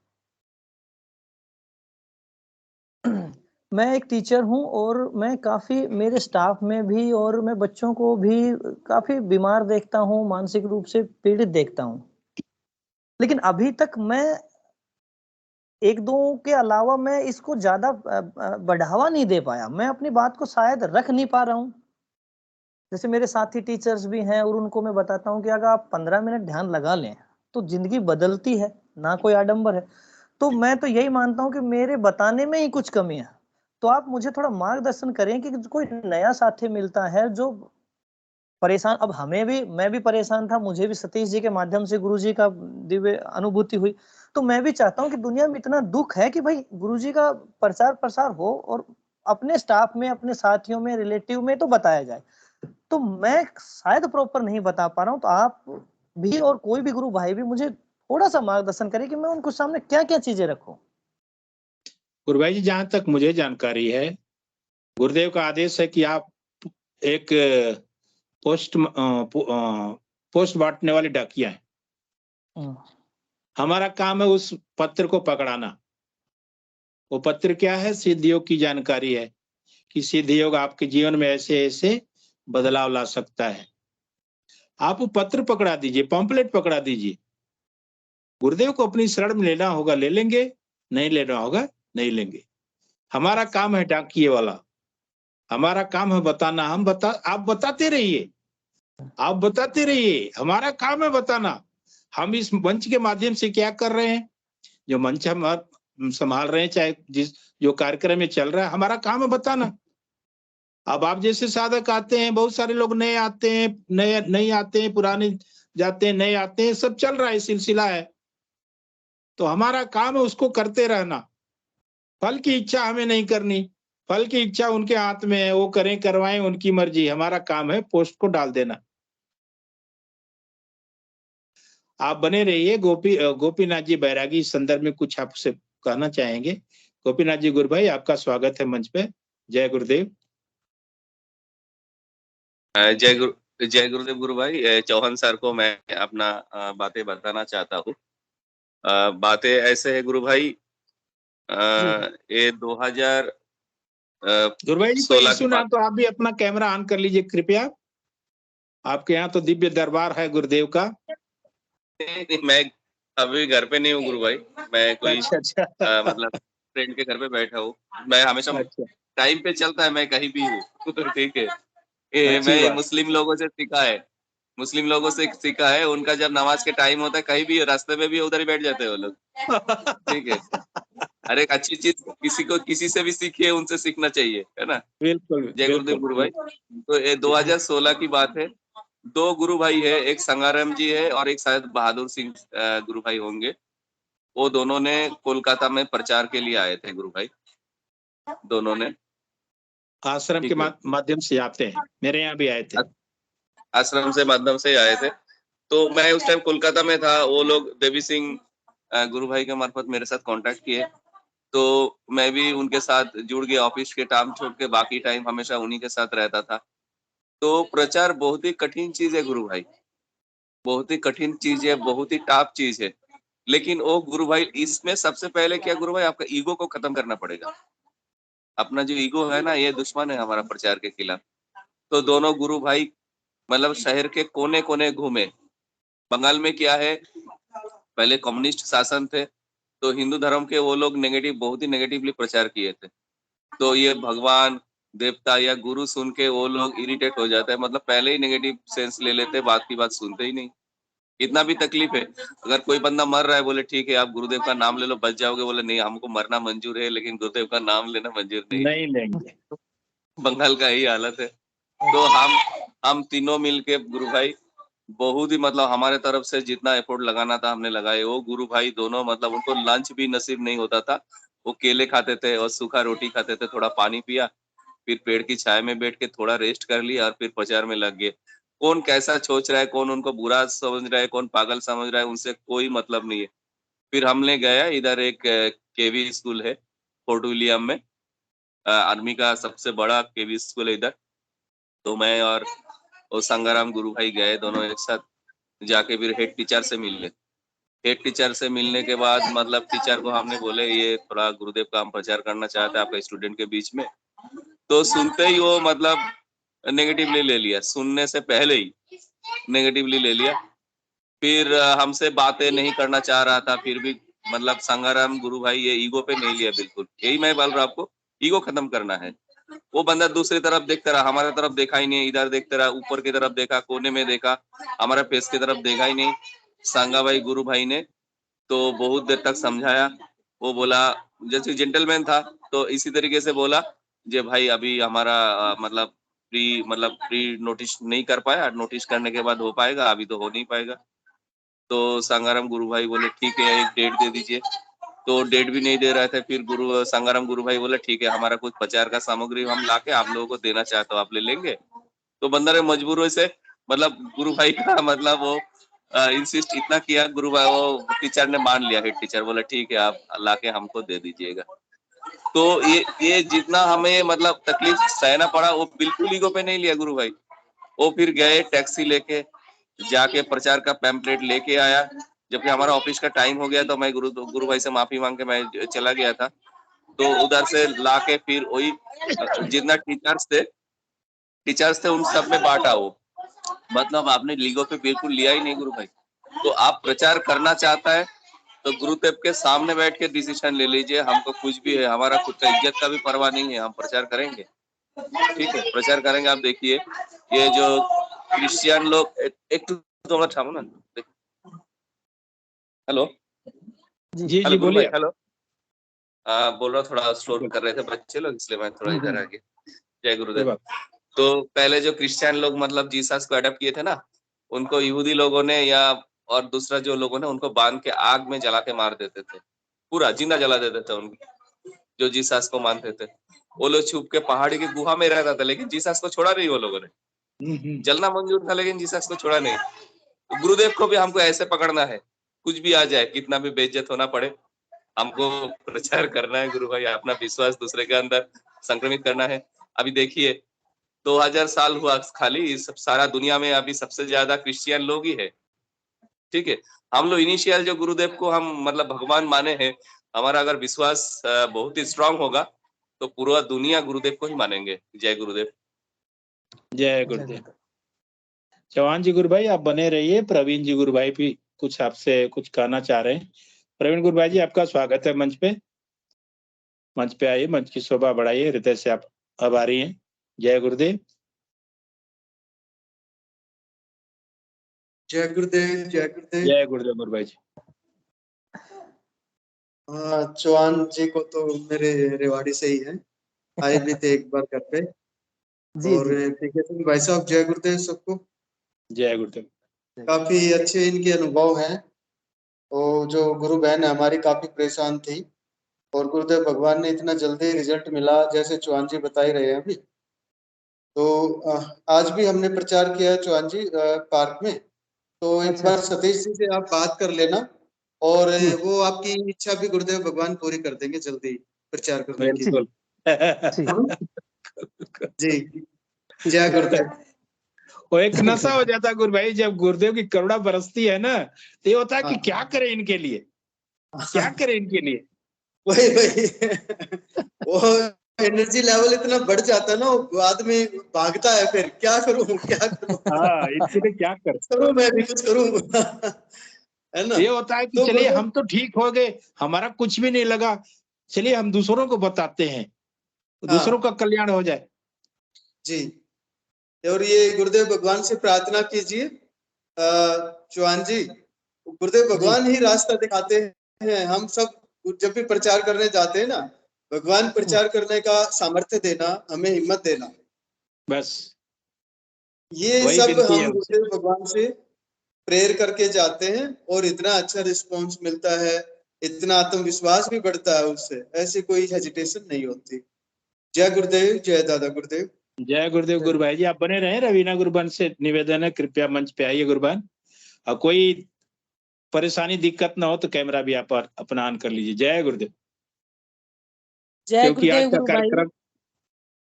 मैं एक टीचर हूं और मैं काफी, मेरे स्टाफ में भी और मैं बच्चों को भी काफी बीमार देखता हूं, मानसिक रूप से पीड़ित देखता हूं। लेकिन अभी तक मैं एक दो के अलावा मैं इसको ज्यादा बढ़ावा नहीं दे पाया। मैं अपनी बात को शायद रख नहीं पा रहा हूं। जैसे मेरे साथी टीचर्स भी हैं और उनको मैं बताता हूं कि अगर आप 15 मिनट ध्यान लगा लें तो जिंदगी बदलती है, ना कोई आडंबर है। तो मैं तो यही मानता हूं कि मेरे बताने में ही कुछ कमी है। तो आप मुझे थोड़ा मार्गदर्शन करें कि कोई नया साथी मिलता है जो परेशान, अब हमें भी, मैं भी परेशान था, मुझे भी सतीश जी के माध्यम से गुरुजी का दिव्य अनुभूति हुई। तो मैं भी चाहता हूं कि दुनिया में इतना दुख है कि भाई गुरुजी का प्रचार प्रसार हो और अपने स्टाफ में, अपने साथियों में, रिलेटिव में तो बताया जाए। तो मैं शायद प्रॉपर नहीं बता पा रहा हूं, तो आप भी और कोई भी गुरु भाई भी मुझे थोड़ा सा मार्गदर्शन करें कि मैं उनको सामने क्या क्या चीजें रखूं। गुरु भाई जी जहां तक मुझे जानकारी है, गुरुदेव का आदेश है कि आप एक पोस्ट बांटने वाले डाकिया हैं। हमारा काम है उस पत्र को पकड़ाना। वो पत्र क्या है? सिद्धियों की जानकारी है। कि सिद्धि योग आपके जीवन में ऐसे ऐसे बदलाव ला सकता है। आप वो पत्र पकड़ा दीजिए, पॉम्पलेट पकड़ा दीजिए। गुरुदेव को अपनी शरण में लेना होगा ले लेंगे, नहीं लेना होगा नहीं लेंगे। हमारा काम है डाकिए वाला, हमारा काम है बताना। आप बताते रहिए, आप बताते रहिए, हमारा काम है बताना। हम इस मंच के माध्यम से क्या कर रहे हैं, जो मंच हम संभाल रहे हैं, चाहे जो कार्यक्रम में चल रहा है, हमारा काम है बताना। अब आप जैसे साधक आते हैं, बहुत सारे लोग नए आते हैं, नए नहीं आते हैं, पुराने जाते हैं, नए आते हैं, सब चल रहा है, सिलसिला है। तो हमारा काम है उसको करते रहना। फल की इच्छा हमें नहीं करनी, फल की इच्छा उनके हाथ में है, वो करें करवाएं, उनकी मर्जी। हमारा काम है पोस्ट को डाल देना। आप बने रहिए। गोपीनाथ जी बैरागी इस संदर्भ में कुछ आपसे कहना चाहेंगे। गोपीनाथ जी गुरु भाई, आपका स्वागत है मंच पे। जय गुरुदेव। जय गुरुदेव गुरु भाई। चौहान सर को मैं अपना बातें बताना चाहता हूँ। बातें ऐसे है गुरु भाई, ये 2000 गुरु भाई जी कोई इशू ना तो आप भी अपना कैमरा ऑन कर लीजिए कृपया। आपके यहाँ तो दिव्य दरबार है गुरुदेव का। मैं अभी घर पे नहीं हूँ गुरु भाई, मैं कोई अच्छा। मतलब फ्रेंड के घर पे बैठा हूँ। मैं हमेशा टाइम पे चलता है, मैं कहीं भी हूँ। ठीक है, ये मैं मुस्लिम लोगों से सीखा है। उनका जब नमाज के टाइम होता है, कहीं भी रास्ते में भी उधर ही बैठ जाते हैं वो लोग। ठीक है, अरे एक अच्छी चीज किसी से भी सीखिए, उनसे सीखना चाहिए, है ना। बिल्कुल। जय गुरुदेव गुरु भाई। तो ये 2016 की बात है। 2 गुरु भाई है, एक संगाराम जी है और एक शायद बहादुर सिंह गुरु भाई होंगे। वो दोनों ने कोलकाता में प्रचार के लिए आए थे गुरु भाई। दोनों ने आश्रम के माध्यम से आते हैं, मेरे यहाँ भी आए थे। आश्रम से माध्यम से आए थे। तो मैं उस टाइम कोलकाता में था। वो लोग देवी सिंह गुरु भाई के मार्फत मेरे साथ कांटेक्ट किए, तो मैं भी उनके साथ जुड़ गया। ऑफिस के काम छोड़ के बाकी टाइम हमेशा उन्हीं के साथ रहता था। तो प्रचार बहुत ही कठिन चीज है गुरु भाई, बहुत ही कठिन चीज है, बहुत ही टफ चीज है। लेकिन वो गुरु भाई, इसमें सबसे पहले क्या गुरु भाई, आपका ईगो को खत्म करना पड़ेगा। अपना जो ईगो है ना, ये दुश्मन है हमारा प्रचार के खिलाफ। तो दोनों गुरु भाई मतलब शहर के कोने कोने घूमे। बंगाल में क्या है, पहले कम्युनिस्ट शासन थे, तो हिंदू धर्म के वो लोग बहुत ही नेगेटिवली प्रचार किए थे। तो ये भगवान देवता या गुरु सुन के वो लोग इरिटेट हो जाते हैं, मतलब पहले ही नेगेटिव सेंस ले लेते हैं, बात की बात सुनते ही नहीं। इतना भी तकलीफ है, अगर कोई बंदा मर रहा है, बोले ठीक है आप गुरुदेव का नाम ले लो बच जाओगे, बोले नहीं हमको मरना मंजूर है लेकिन गुरुदेव का नाम लेना मंजूर नहीं लेंगे। बंगाल का यही हालत है। तो हम तीनों मिलके गुरु भाई बहुत ही मतलब हमारे तरफ से जितना एफर्ट लगाना था हमने लगाए। वो गुरु भाई दोनों मतलब उनको लंच भी नसीब नहीं होता था, वो केले खाते थे और सूखा रोटी खाते थे, थोड़ा पानी पिया, फिर पेड़ की छाया में बैठ के थोड़ा रेस्ट कर लिया और फिर प्रचार में लग गए। कौन कैसा सोच रहा है, कौन उनको बुरा समझ रहा है, कौन पागल समझ रहा है, उनसे कोई मतलब नहीं है। फिर हमने गया इधर एक केवी स्कूल है फोर्ट विलियम में, आर्मी का सबसे बड़ा केवी स्कूल है इधर। तो मैं और संगाराम गुरु भाई गए दोनों एक साथ, जाके फिर हेड टीचर से मिले। हेड टीचर से मिलने के बाद मतलब टीचर को हमने बोले ये थोड़ा गुरुदेव का हम प्रचार करना चाहते हैं आपका स्टूडेंट के बीच में। तो सुनते ही वो मतलब नेगेटिवली ले लिया, सुनने से पहले ही नेगेटिवली ले लिया। फिर हमसे बातें नहीं करना चाह रहा था, फिर भी मतलब संगाराम गुरु भाई ये ईगो पे नहीं लिया बिल्कुल। यही मैं बोल रहा हूँ आपको, ईगो खत्म करना है। वो बंदा दूसरी तरफ देखता रहा, हमारे तरफ देखा ही नहीं, इधर देखता रहा, ऊपर की तरफ देखा, कोने में देखा, हमारा फेस की तरफ देखा ही नहीं। सांगा भाई गुरु भाई ने तो बहुत देर तक समझाया। वो बोला जैसे जेंटलमैन था, तो इसी तरीके से बोला जे भाई अभी हमारा मतलब प्री नोटिस नहीं कर पाया, नोटिस करने के बाद हो पाएगा, अभी तो हो नहीं पाएगा। तो संगाराम गुरु भाई बोले ठीक है एक डेट दे दीजिए, तो डेट भी नहीं दे रहे थे। फिर संगाराम गुरु भाई बोले ठीक है हमारा कुछ प्रचार का सामग्री हम लाके आप लोगों को देना चाहते हो, आप ले लेंगे। तो बंदर ने मजबूर से मतलब गुरु भाई का मतलब वो इंसिस्ट इतना किया, गुरु भाई वो टीचर ने मान लिया, हेड टीचर बोला ठीक है आप लाके हमको दे दीजिएगा। तो ये जितना हमें मतलब तकलीफ सहना पड़ा, वो बिल्कुल ईगो पे नहीं लिया गुरु भाई। वो फिर गए टैक्सी लेके जाके प्रचार का पैम्पलेट लेके आया। जबकि हमारा ऑफिस का टाइम हो गया, तो मैं गुरु भाई से माफी मांग के मैं चला गया था। तो उधर से लाके फिर वही जितना टीचर्स थे उन सब में बांटा। वो मतलब आपने लीगो पे बिल्कुल लिया ही नहीं गुरु भाई। तो आप प्रचार करना चाहता है तो गुरुदेव के सामने बैठ के डिसीजन ले लीजिए। हमको कुछ भी है, हमारा खुद का इज्जत का भी परवाह नहीं है, हम प्रचार करेंगे, ठीक है, प्रचार करेंगे। आप देखिए ये जो क्रिश्चियन लोग एक तो थामो ना। हेलो जी हेलो जी गुरु भाई, बोलिए। हेलो। बोल रहा, थोड़ा शोर कर रहे थे बच्चे लोग, इसलिए मैं थोड़ा इधर आ गया। जय गुरुदेव। तो पहले जो क्रिश्चियन लोग मतलब जीसस को अडॉप्ट किए थे ना, उनको यहूदी लोगों ने या और दूसरा जो लोगों ने उनको बांध के आग में जला के मार देते थे, पूरा जिंदा जला देते थे उनको, जो जीसस को मानते थे। वो लोग छुप के पहाड़ी की गुहा में रहता था, लेकिन जीसस को छोड़ा नहीं वो लोगों ने। जलना मंजूर था लेकिन जीसस को छोड़ा नहीं। तो गुरुदेव को भी हमको ऐसे पकड़ना है, कुछ भी आ जाए, कितना भी बेइज्जत होना पड़े, हमको प्रचार करना है गुरु भाई। अपना विश्वास दूसरे के अंदर संक्रमित करना है। अभी देखिए 2000 साल हुआ खाली, सब सारा दुनिया में अभी सबसे ज्यादा क्रिश्चियन लोग ही है, ठीक है। हम लोग इनिशियल जो गुरुदेव को हम मतलब भगवान माने हैं, हमारा अगर विश्वास बहुत ही स्ट्रांग होगा तो पूरा दुनिया गुरुदेव को ही मानेंगे। जय गुरुदेव। जय गुरुदेव। चौहान जी गुरु भाई आप बने रहिए। प्रवीण जी गुरु भाई भी कुछ आपसे कुछ कहना चाह रहे हैं। प्रवीण गुरु भाई जी आपका स्वागत है मंच पे। मंच पे आइए, मंच की शोभा बढ़ाइए, हृदय से आप आभारी हैं। जय गुरुदेव। जय गुरुदेव। जय गुरुदेव। जय गुरुदेव गुरु भाई जी। चौहान जी को तो मेरे रेवाड़ी से ही है, आए भी थे एक बार घर पे। और पीके सिंह भाई साहब, जय गुरुदेव सबको। जय गुरुदेव। काफी अच्छे इनके अनुभव हैं। और जो गुरु बहन है हमारी काफी परेशान थी, और गुरुदेव भगवान ने इतना जल्दी रिजल्ट मिला जैसे चौहान जी बता ही रहे हैं अभी। तो आज भी हमने प्रचार किया है चौहान जी पार्क में। तो एक बार सतीश जी से आप बात कर लेना, और वो आपकी इच्छा भी गुरुदेव भगवान पूरी कर देंगे जल्दी प्रचार करने की। जी जय गुरुदेव। वो एक नशा हो जाता है गुरु भाई, जब गुरुदेव की करुणा बरसती है ना, तो ये होता है कि क्या करें इनके लिए, क्या करें इनके लिए। वही वो एनर्जी लेवल इतना बढ़ जाता है ना, वो आदमी भागता है, फिर क्या करूं क्या करूं। हाँ, इसके लिए क्या करूं, मैं भी कुछ करूं। है ना। ये होता है कि तो चलिए हम तो ठीक हो गए, हमारा कुछ भी नहीं लगा, चलिए हम दूसरों को बताते हैं, दूसरों का कल्याण हो जाए। जी। और ये गुरुदेव भगवान से प्रार्थना कीजिए चौहान जी, गुरुदेव भगवान ही रास्ता दिखाते हैं। हम सब जब भी प्रचार करने जाते हैं ना, भगवान प्रचार करने का सामर्थ्य देना, हमें हिम्मत देना, बस ये सब हम गुरुदेव भगवान से प्रेयर करके जाते हैं। और इतना अच्छा रिस्पॉन्स मिलता है, इतना आत्मविश्वास भी बढ़ता है उससे, ऐसी कोई हेजिटेशन नहीं होती। जय गुरुदेव। जय दादा गुरुदेव। जय गुरुदेव गुरु भाई जी आप बने रहे। रवीना गुरुबन से निवेदन है, कृपया मंच पे आइए गुरुबन। और कोई परेशानी दिक्कत ना हो तो कैमरा भी आप अपना ऑन कर लीजिए। जय गुरुदेव। क्योंकि आज का कार्यक्रम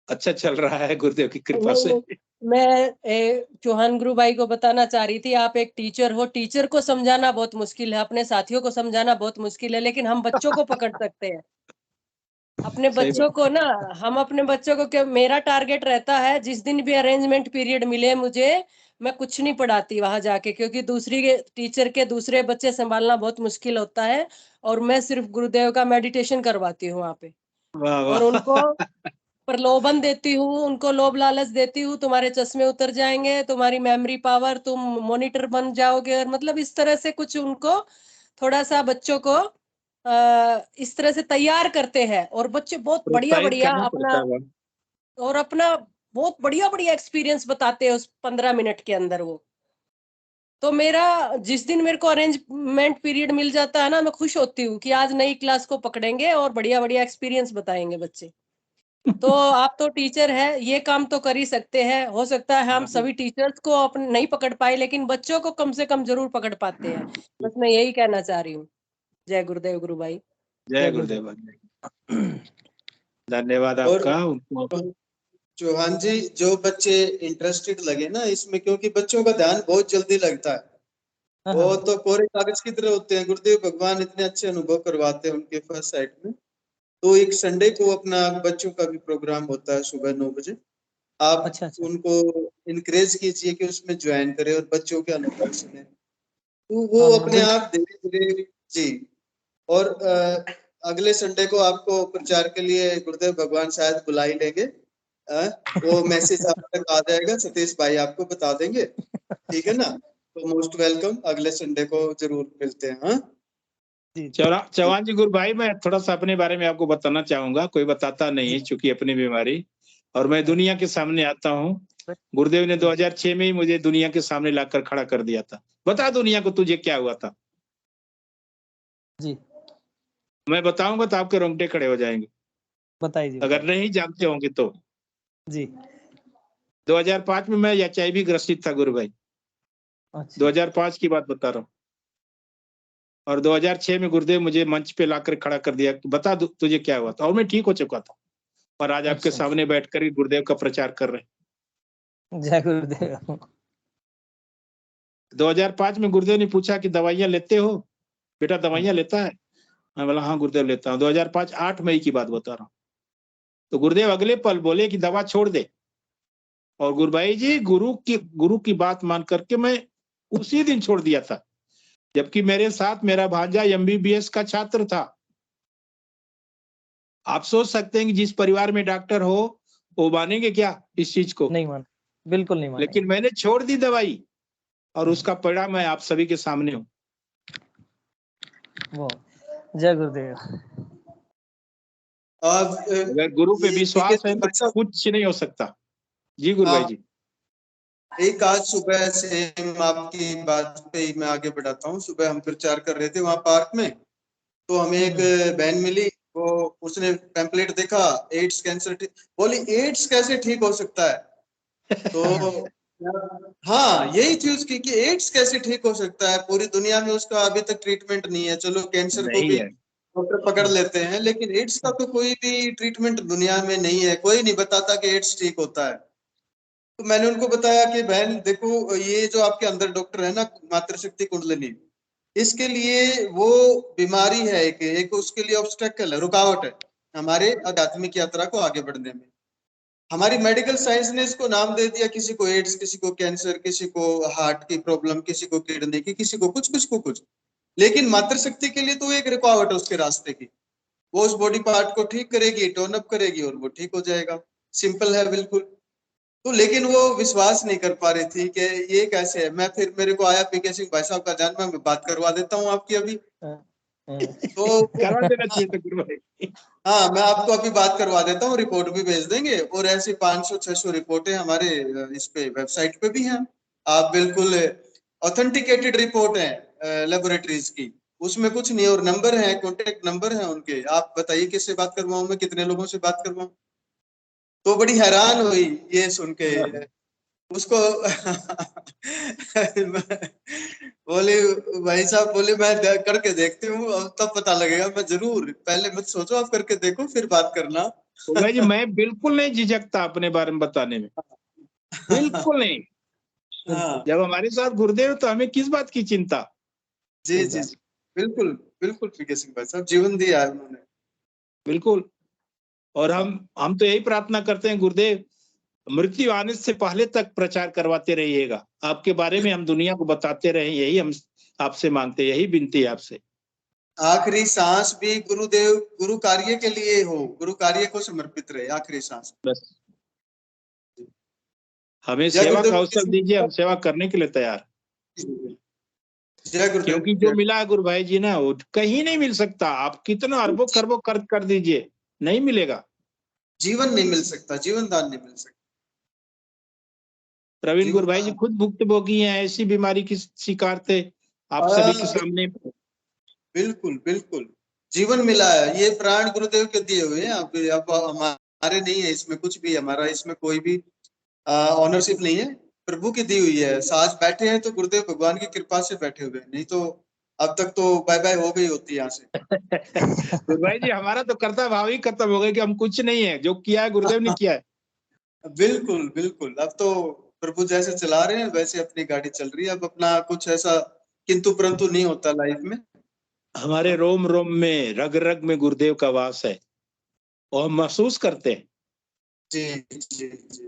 अच्छा चल रहा है गुरुदेव की कृपा से। मैं चौहान गुरु भाई को बताना चाह रही थी, आप एक टीचर हो, टीचर को समझाना बहुत मुश्किल है, अपने साथियों को समझाना बहुत मुश्किल है, लेकिन हम बच्चों को पकड़ सकते हैं। अपने बच्चों को ना, हम अपने बच्चों को, क्या मेरा टारगेट रहता है, जिस दिन भी अरेंजमेंट पीरियड मिले मुझे, मैं कुछ नहीं पढ़ाती वहां जाके, क्योंकि दूसरी टीचर के दूसरे बच्चे संभालना बहुत मुश्किल होता है, और मैं सिर्फ गुरुदेव का मेडिटेशन करवाती हूँ वहाँ पे। और उनको प्रलोभन देती हूँ, उनको लोभ लालच देती हूँ, तुम्हारे चश्मे उतर जाएंगे, तुम्हारी मेमोरी पावर, तुम मॉनिटर बन जाओगे, और मतलब इस तरह से कुछ उनको थोड़ा सा बच्चों को इस तरह से तैयार करते हैं। और बच्चे बहुत बढ़िया बढ़िया अपना बहुत बढ़िया बढ़िया एक्सपीरियंस बताते हैं उस 15 मिनट के अंदर। वो तो मेरा जिस दिन मेरे को अरेंजमेंट पीरियड मिल जाता है ना, मैं खुश होती हूँ कि आज नई क्लास को पकड़ेंगे और बढ़िया बढ़िया एक्सपीरियंस बताएंगे बच्चे। तो आप तो टीचर है, ये काम तो कर ही सकते हैं। हो सकता है हम सभी टीचर्स को अपने नहीं पकड़ पाए, लेकिन बच्चों को कम से कम जरूर पकड़ पाते हैं। बस मैं यही कहना चाह रही हूँ। जय गुरुदेव गुरु भाई। जय गुरुदेव। धन्यवाद आपका। चौहान जी, जो बच्चे इंटरेस्टेड लगे ना इसमें, क्योंकि बच्चों का ध्यान बहुत जल्दी लगता है, वो तो कोरे कागज की तरह होते हैं। गुरुदेव भगवान इतने अच्छे अनुभव करवाते हैं उनके फर्स्ट साइड में। तो एक संडे को अपना बच्चों का भी प्रोग्राम होता है सुबह 9 बजे। आप अच्छा अच्छा उनको इनकरेज कीजिए कि उसमें ज्वाइन करें और बच्चों के अनुभव सुने, तो वो हाँ अपने आप धीरे धीरे जी। और अगले संडे को आपको प्रचार के लिए गुरुदेव भगवान शायद बुला ही लेंगे। वो मैसेज आप तक आ जाएगा, सतीश भाई आपको बता देंगे, ठीक है ना। तो मोस्ट वेलकम, अगले संडे को जरूर मिलते हैं। हाँ चौहान जी, गुरु भाई मैं थोड़ा सा अपने बारे में आपको बताना चाहूंगा, कोई बताता नहीं है चूंकि अपनी बीमारी, और मैं दुनिया के सामने आता हूँ। गुरुदेव ने 2006 में ही मुझे दुनिया के सामने लाकर खड़ा कर दिया था। बता दुनिया को तुझे क्या हुआ था। जी मैं बताऊंगा तो आपके रोंगटे खड़े हो जाएंगे, बताइए अगर नहीं जानते होंगे तो। जी 2005 में मैं HIV ग्रसित था गुरु भाई। अच्छा 2005 की बात बता रहा हूँ। और 2006 में गुरुदेव मुझे मंच पे लाकर खड़ा कर दिया कि बता तुझे क्या हुआ था, और मैं ठीक हो चुका था। और आज आपके अच्छा सामने बैठकर ही गुरुदेव का प्रचार कर रहे हैं। जय गुरुदेव। 2005 में गुरुदेव ने पूछा कि दवाइयां लेते हो बेटा, दवाइयां लेता है। मैं बोला हाँ गुरुदेव लेता हूँ। 2005 8 मई की बात बता रहा हूँ। तो गुरुदेव अगले पल बोले कि दवा छोड़ दे। और गुरु भाई जी गुरु की बात मान करके मैं उसी दिन छोड़ दिया था, जबकि मेरे साथ मेरा भांजा MBBS का छात्र था। आप सोच सकते हैं कि जिस परिवार में डॉक्टर हो वो मानेंगे क्या इस चीज को? नहीं मान, बिल्कुल नहीं मानेंगे। लेकिन मैंने छोड़ दी दवाई और उसका परिणाम मैं आप सभी के सामने हूँ। वो जय गुरुदेव। अगर गुरु पे विश्वास है तो कुछ नहीं हो सकता। जी गुरु भाई जी। एक आज सुबह से आपकी बात पे ही मैं आगे बढ़ाता हूँ। सुबह हम प्रचार कर रहे थे वहां पार्क में, तो हमें एक बहन मिली, वो उसने पैम्पलेट देखा, एड्स कैंसर बोली एड्स कैसे ठीक हो सकता है। तो हाँ यही थी उसकी कि एड्स कैसे ठीक हो सकता है, पूरी दुनिया में उसका अभी तक ट्रीटमेंट नहीं है। चलो कैंसर को भी डॉक्टर पकड़ लेते हैं, लेकिन एड्स का तो कोई भी ट्रीटमेंट दुनिया में नहीं है। कोई नहीं बताता कि एड्स ठीक होता है। तो मैंने उनको बताया कि बहन देखो, ये जो आपके अंदर डॉक्टर है ना, मातृशक्ति कुंडलिनी, इसके लिए वो बीमारी है, एक उसके लिए ऑब्स्टेकल है, रुकावट है हमारे आध्यात्मिक यात्रा को आगे बढ़ने में। हमारी मेडिकल साइंस ने इसको नाम दे दिया, किसी को एड्स, किसी को कैंसर, किसी को हार्ट की प्रॉब्लम, किसी को किडनी की, किसी को कुछ। लेकिन मातृशक्ति के लिए तो एक रुकावट है उसके रास्ते की। वो उस बॉडी पार्ट को ठीक करेगी, टोन अप करेगी और वो ठीक हो जाएगा। सिंपल है बिल्कुल। तो लेकिन वो विश्वास नहीं कर पा रही थी कि ये कैसे है। मैं फिर मेरे को आया PK सिंह भाई साहब का जानना, मैं बात करवा देता हूँ आपकी अभी। तो करवा देना चाहिए था गुरु भाई। हाँ मैं आपको अभी बात करवा देता हूँ, रिपोर्ट भी भेज देंगे। और ऐसी 500-600 रिपोर्टें हमारे इस पे वेबसाइट पे भी हैं। आप बिल्कुल ऑथेंटिकेटेड रिपोर्ट है लेबोरेटरीज की, उसमें कुछ नहीं। और नंबर है, कॉन्टेक्ट नंबर है उनके। आप बताइए किससे बात करवाऊं मैं, कितने लोगों से बात करवाऊं। तो बड़ी हैरान हुई ये सुन के उसको। बोले भाई साहब, बोले मैं करके देखती हूँ, तब पता लगेगा। मैं जरूर, पहले मत सोचो, आप करके देखो फिर बात करना। तो भाई जी मैं बिल्कुल नहीं झिझकता अपने बारे में बताने में, बिल्कुल नहीं। जब हमारे साथ गुरुदेव तो हमें किस बात की चिंता। जी जी बिल्कुल बिल्कुल। PK सिंह भाई साहब जीवन दिया है उन्होंने, बिल्कुल। और हम तो यही प्रार्थना करते हैं गुरुदेव, मृत्यु आने से पहले तक प्रचार करवाते रहिएगा, आपके बारे में हम दुनिया को बताते रहे, यही हम आपसे मांगते, यही विनती है आपसे। आखिरी सांस भी गुरुदेव गुरु कार्य के लिए हो, गुरु कार्य को समर्पित रहे आखिरी सांस। बस हमें सेवा का अवसर दीजिए, हम सेवा करने के लिए तैयार। क्योंकि जो मिला है गुरु भाई जी ना, वो कहीं नहीं मिल सकता। आप कितना अरबों खरबों कर दीजिए, नहीं मिलेगा। जीवन नहीं मिल सकता, जीवन दान नहीं मिल सकता। प्रवीण गुरु भाई जी खुद भुक्तभोगी हैं, ऐसी बीमारी की शिकार थे, आप सभी के सामने। बिल्कुल बिल्कुल जीवन मिला है, ये प्राण गुरुदेव के दिए हुए हैं। अब हमारे नहीं है इसमें कुछ भी, हमारा इसमें कोई भी ऑनरशिप नहीं है, प्रभु की दी हुई है। साथ बैठे हैं तो गुरुदेव भगवान की कृपा से बैठे हुए हैं, नहीं तो अब तक तो बाय बाय हो गई होती यहाँ से। गुरु भाई जी हमारा तो कर्तव्य भाव ही खत्म हो गया कि हम कुछ नहीं है, जो किया है गुरुदेव ने किया है। बिल्कुल बिल्कुल। अब तो प्रभु जैसे चला रहे हैं वैसे अपनी गाड़ी चल रही है। अब अपना कुछ ऐसा किंतु परंतु नहीं होता लाइफ में। हमारे रोम रोम में, रग रग में गुरुदेव का वास है। और महसूस करते हैं। जी जी जी,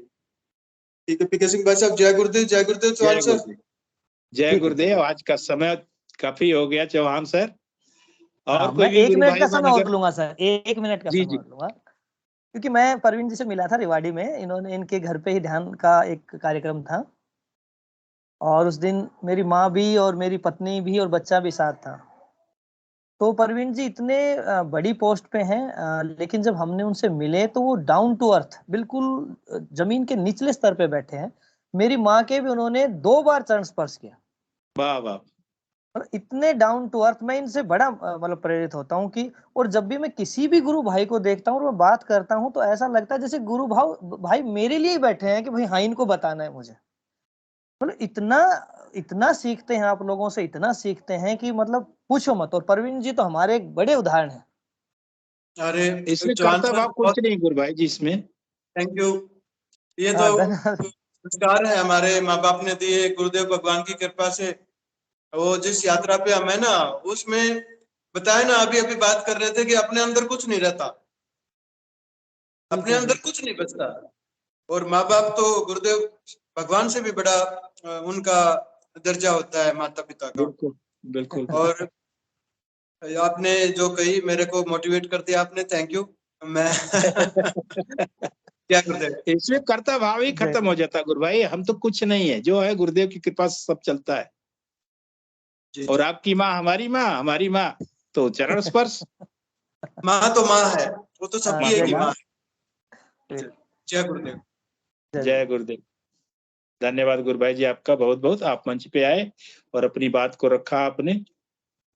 ठीक है। पीके सिंह भाई साहब, जय गुरुदेव चौहान सर। जय गुरुदेव। आज का समय काफी हो गया चौहान सर। और हाँ, कोई मैं भी 1 गुरु मिनट भाई का बहन समय और अगर लूंगा सर, 1 मिनट का जी समय जी और लूंगा, क्योंकि मैं परवीन जी से मिला था रेवाड़ी में। इनके घर पे ही ध्यान का एक कार्यक्रम था, और उस दिन मेरी माँ भी और मेरी पत्नी भी और बच्चा भी साथ था। तो परवीन जी इतने बड़ी पोस्ट पे हैं, लेकिन जब हमने उनसे मिले तो वो डाउन टू अर्थ, बिल्कुल जमीन के निचले स्तर पे बैठे हैं। मेरी माँ के भी उन्होंने 2 बार चरण स्पर्श किया। वाह वाह। और इतने डाउन टू अर्थ, मैं इनसे बड़ा मतलब प्रेरित होता हूँ कि, और जब भी मैं किसी भी गुरु भाई को देखता हूँ और मैं बात करता हूँ तो ऐसा लगता है जैसे गुरु भाई मेरे लिए ही बैठे हैं कि भाई हाँ इनको बताना है मुझे। मतलब इतना इतना सीखते हैं आप लोगों से, इतना सीखते हैं कि मतलब पूछो मत। और परवीन जी तो हमारे एक बड़े उदाहरण हैं। अरे इसमें चौहान कर्ता सर, भाव कुछ नहीं गुरु भाई जी इसमें। Thank you. ये तो धन्यवाद। संस्कार है हमारे माँ बाप ने दिए, गुरुदेव भगवान की कृपा से। वो जिस यात्रा पे हम है ना, उसमें बताए ना, अभी अभी बात कर रहे थे कि अपने अंदर कुछ नहीं रहता, अपने अंदर कुछ नहीं बचता। और माँ बाप तो गुरुदेव भगवान से भी बड़ा उनका दर्जा होता है, माता पिता का। बिल्कुल बिल्कुल। और आपने जो कही मेरे को मोटिवेट कर दिया आपने, थैंक यू। मैं क्या गुरुदेव, इसमें कर्ता भाव ही खत्म हो जाता गुरु भाई। हम तो कुछ नहीं है, जो है गुरुदेव की कृपा से सब चलता है। और आपकी माँ हमारी माँ तो चरण स्पर्श। माँ तो माँ है, वो तो सबकी एक ही माँ है। जय गुरुदेव। जय गुरुदेव। धन्यवाद गुरु भाई जी आपका बहुत बहुत। आप मंच पे आए और अपनी बात को रखा आपने।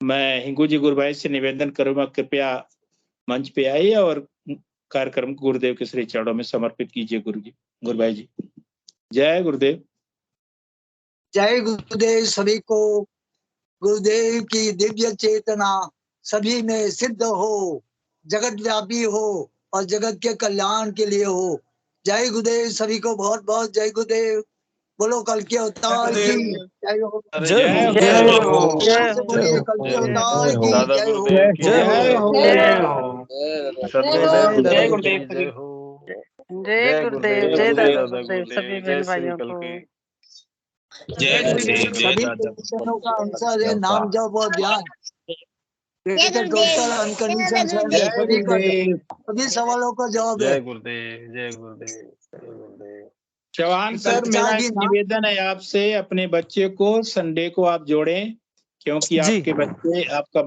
मैं हिंगू जी गुरु भाई से निवेदन करूंगा, कृपया मंच पे आइए और कार्यक्रम को गुरुदेव के श्री चरणों में समर्पित कीजिए। गुरु भाई जी। जय गुरुदेव। जय गुरुदेव सभी को। गुरुदेव की दिव्य चेतना सभी में सिद्ध हो, जगत व्यापी हो और जगत के कल्याण के लिए हो। जय गुरुदेव सभी को, बहुत बहुत जय गुरुदेव। बोलो कल के अवतार की जय हो। जय हो, जय जय हो। हो, जोर से बोलिए, कल के अवतार की जय हो। जय हो, जय हो। जय जय गुरुदेव। गुरुदेव सभी। जय गुरुदेव, जय दादा गुरुदेव सभी बहन भाइयों को। जय गुरुदेव। सभी क्वेश्चनों का आंसर है नाम जप और ध्यान। ये तो टोटल अनकंडीशन है, सभी का सभी सवालों का जवाब है। जय गुरुदेव, जय गुरुदेव, जय गुरुदेव। चौहान सर, मेरा एक निवेदन है आपसे, अपने बच्चे को संडे को आप जोड़ें, क्योंकि आपके बच्चे आपका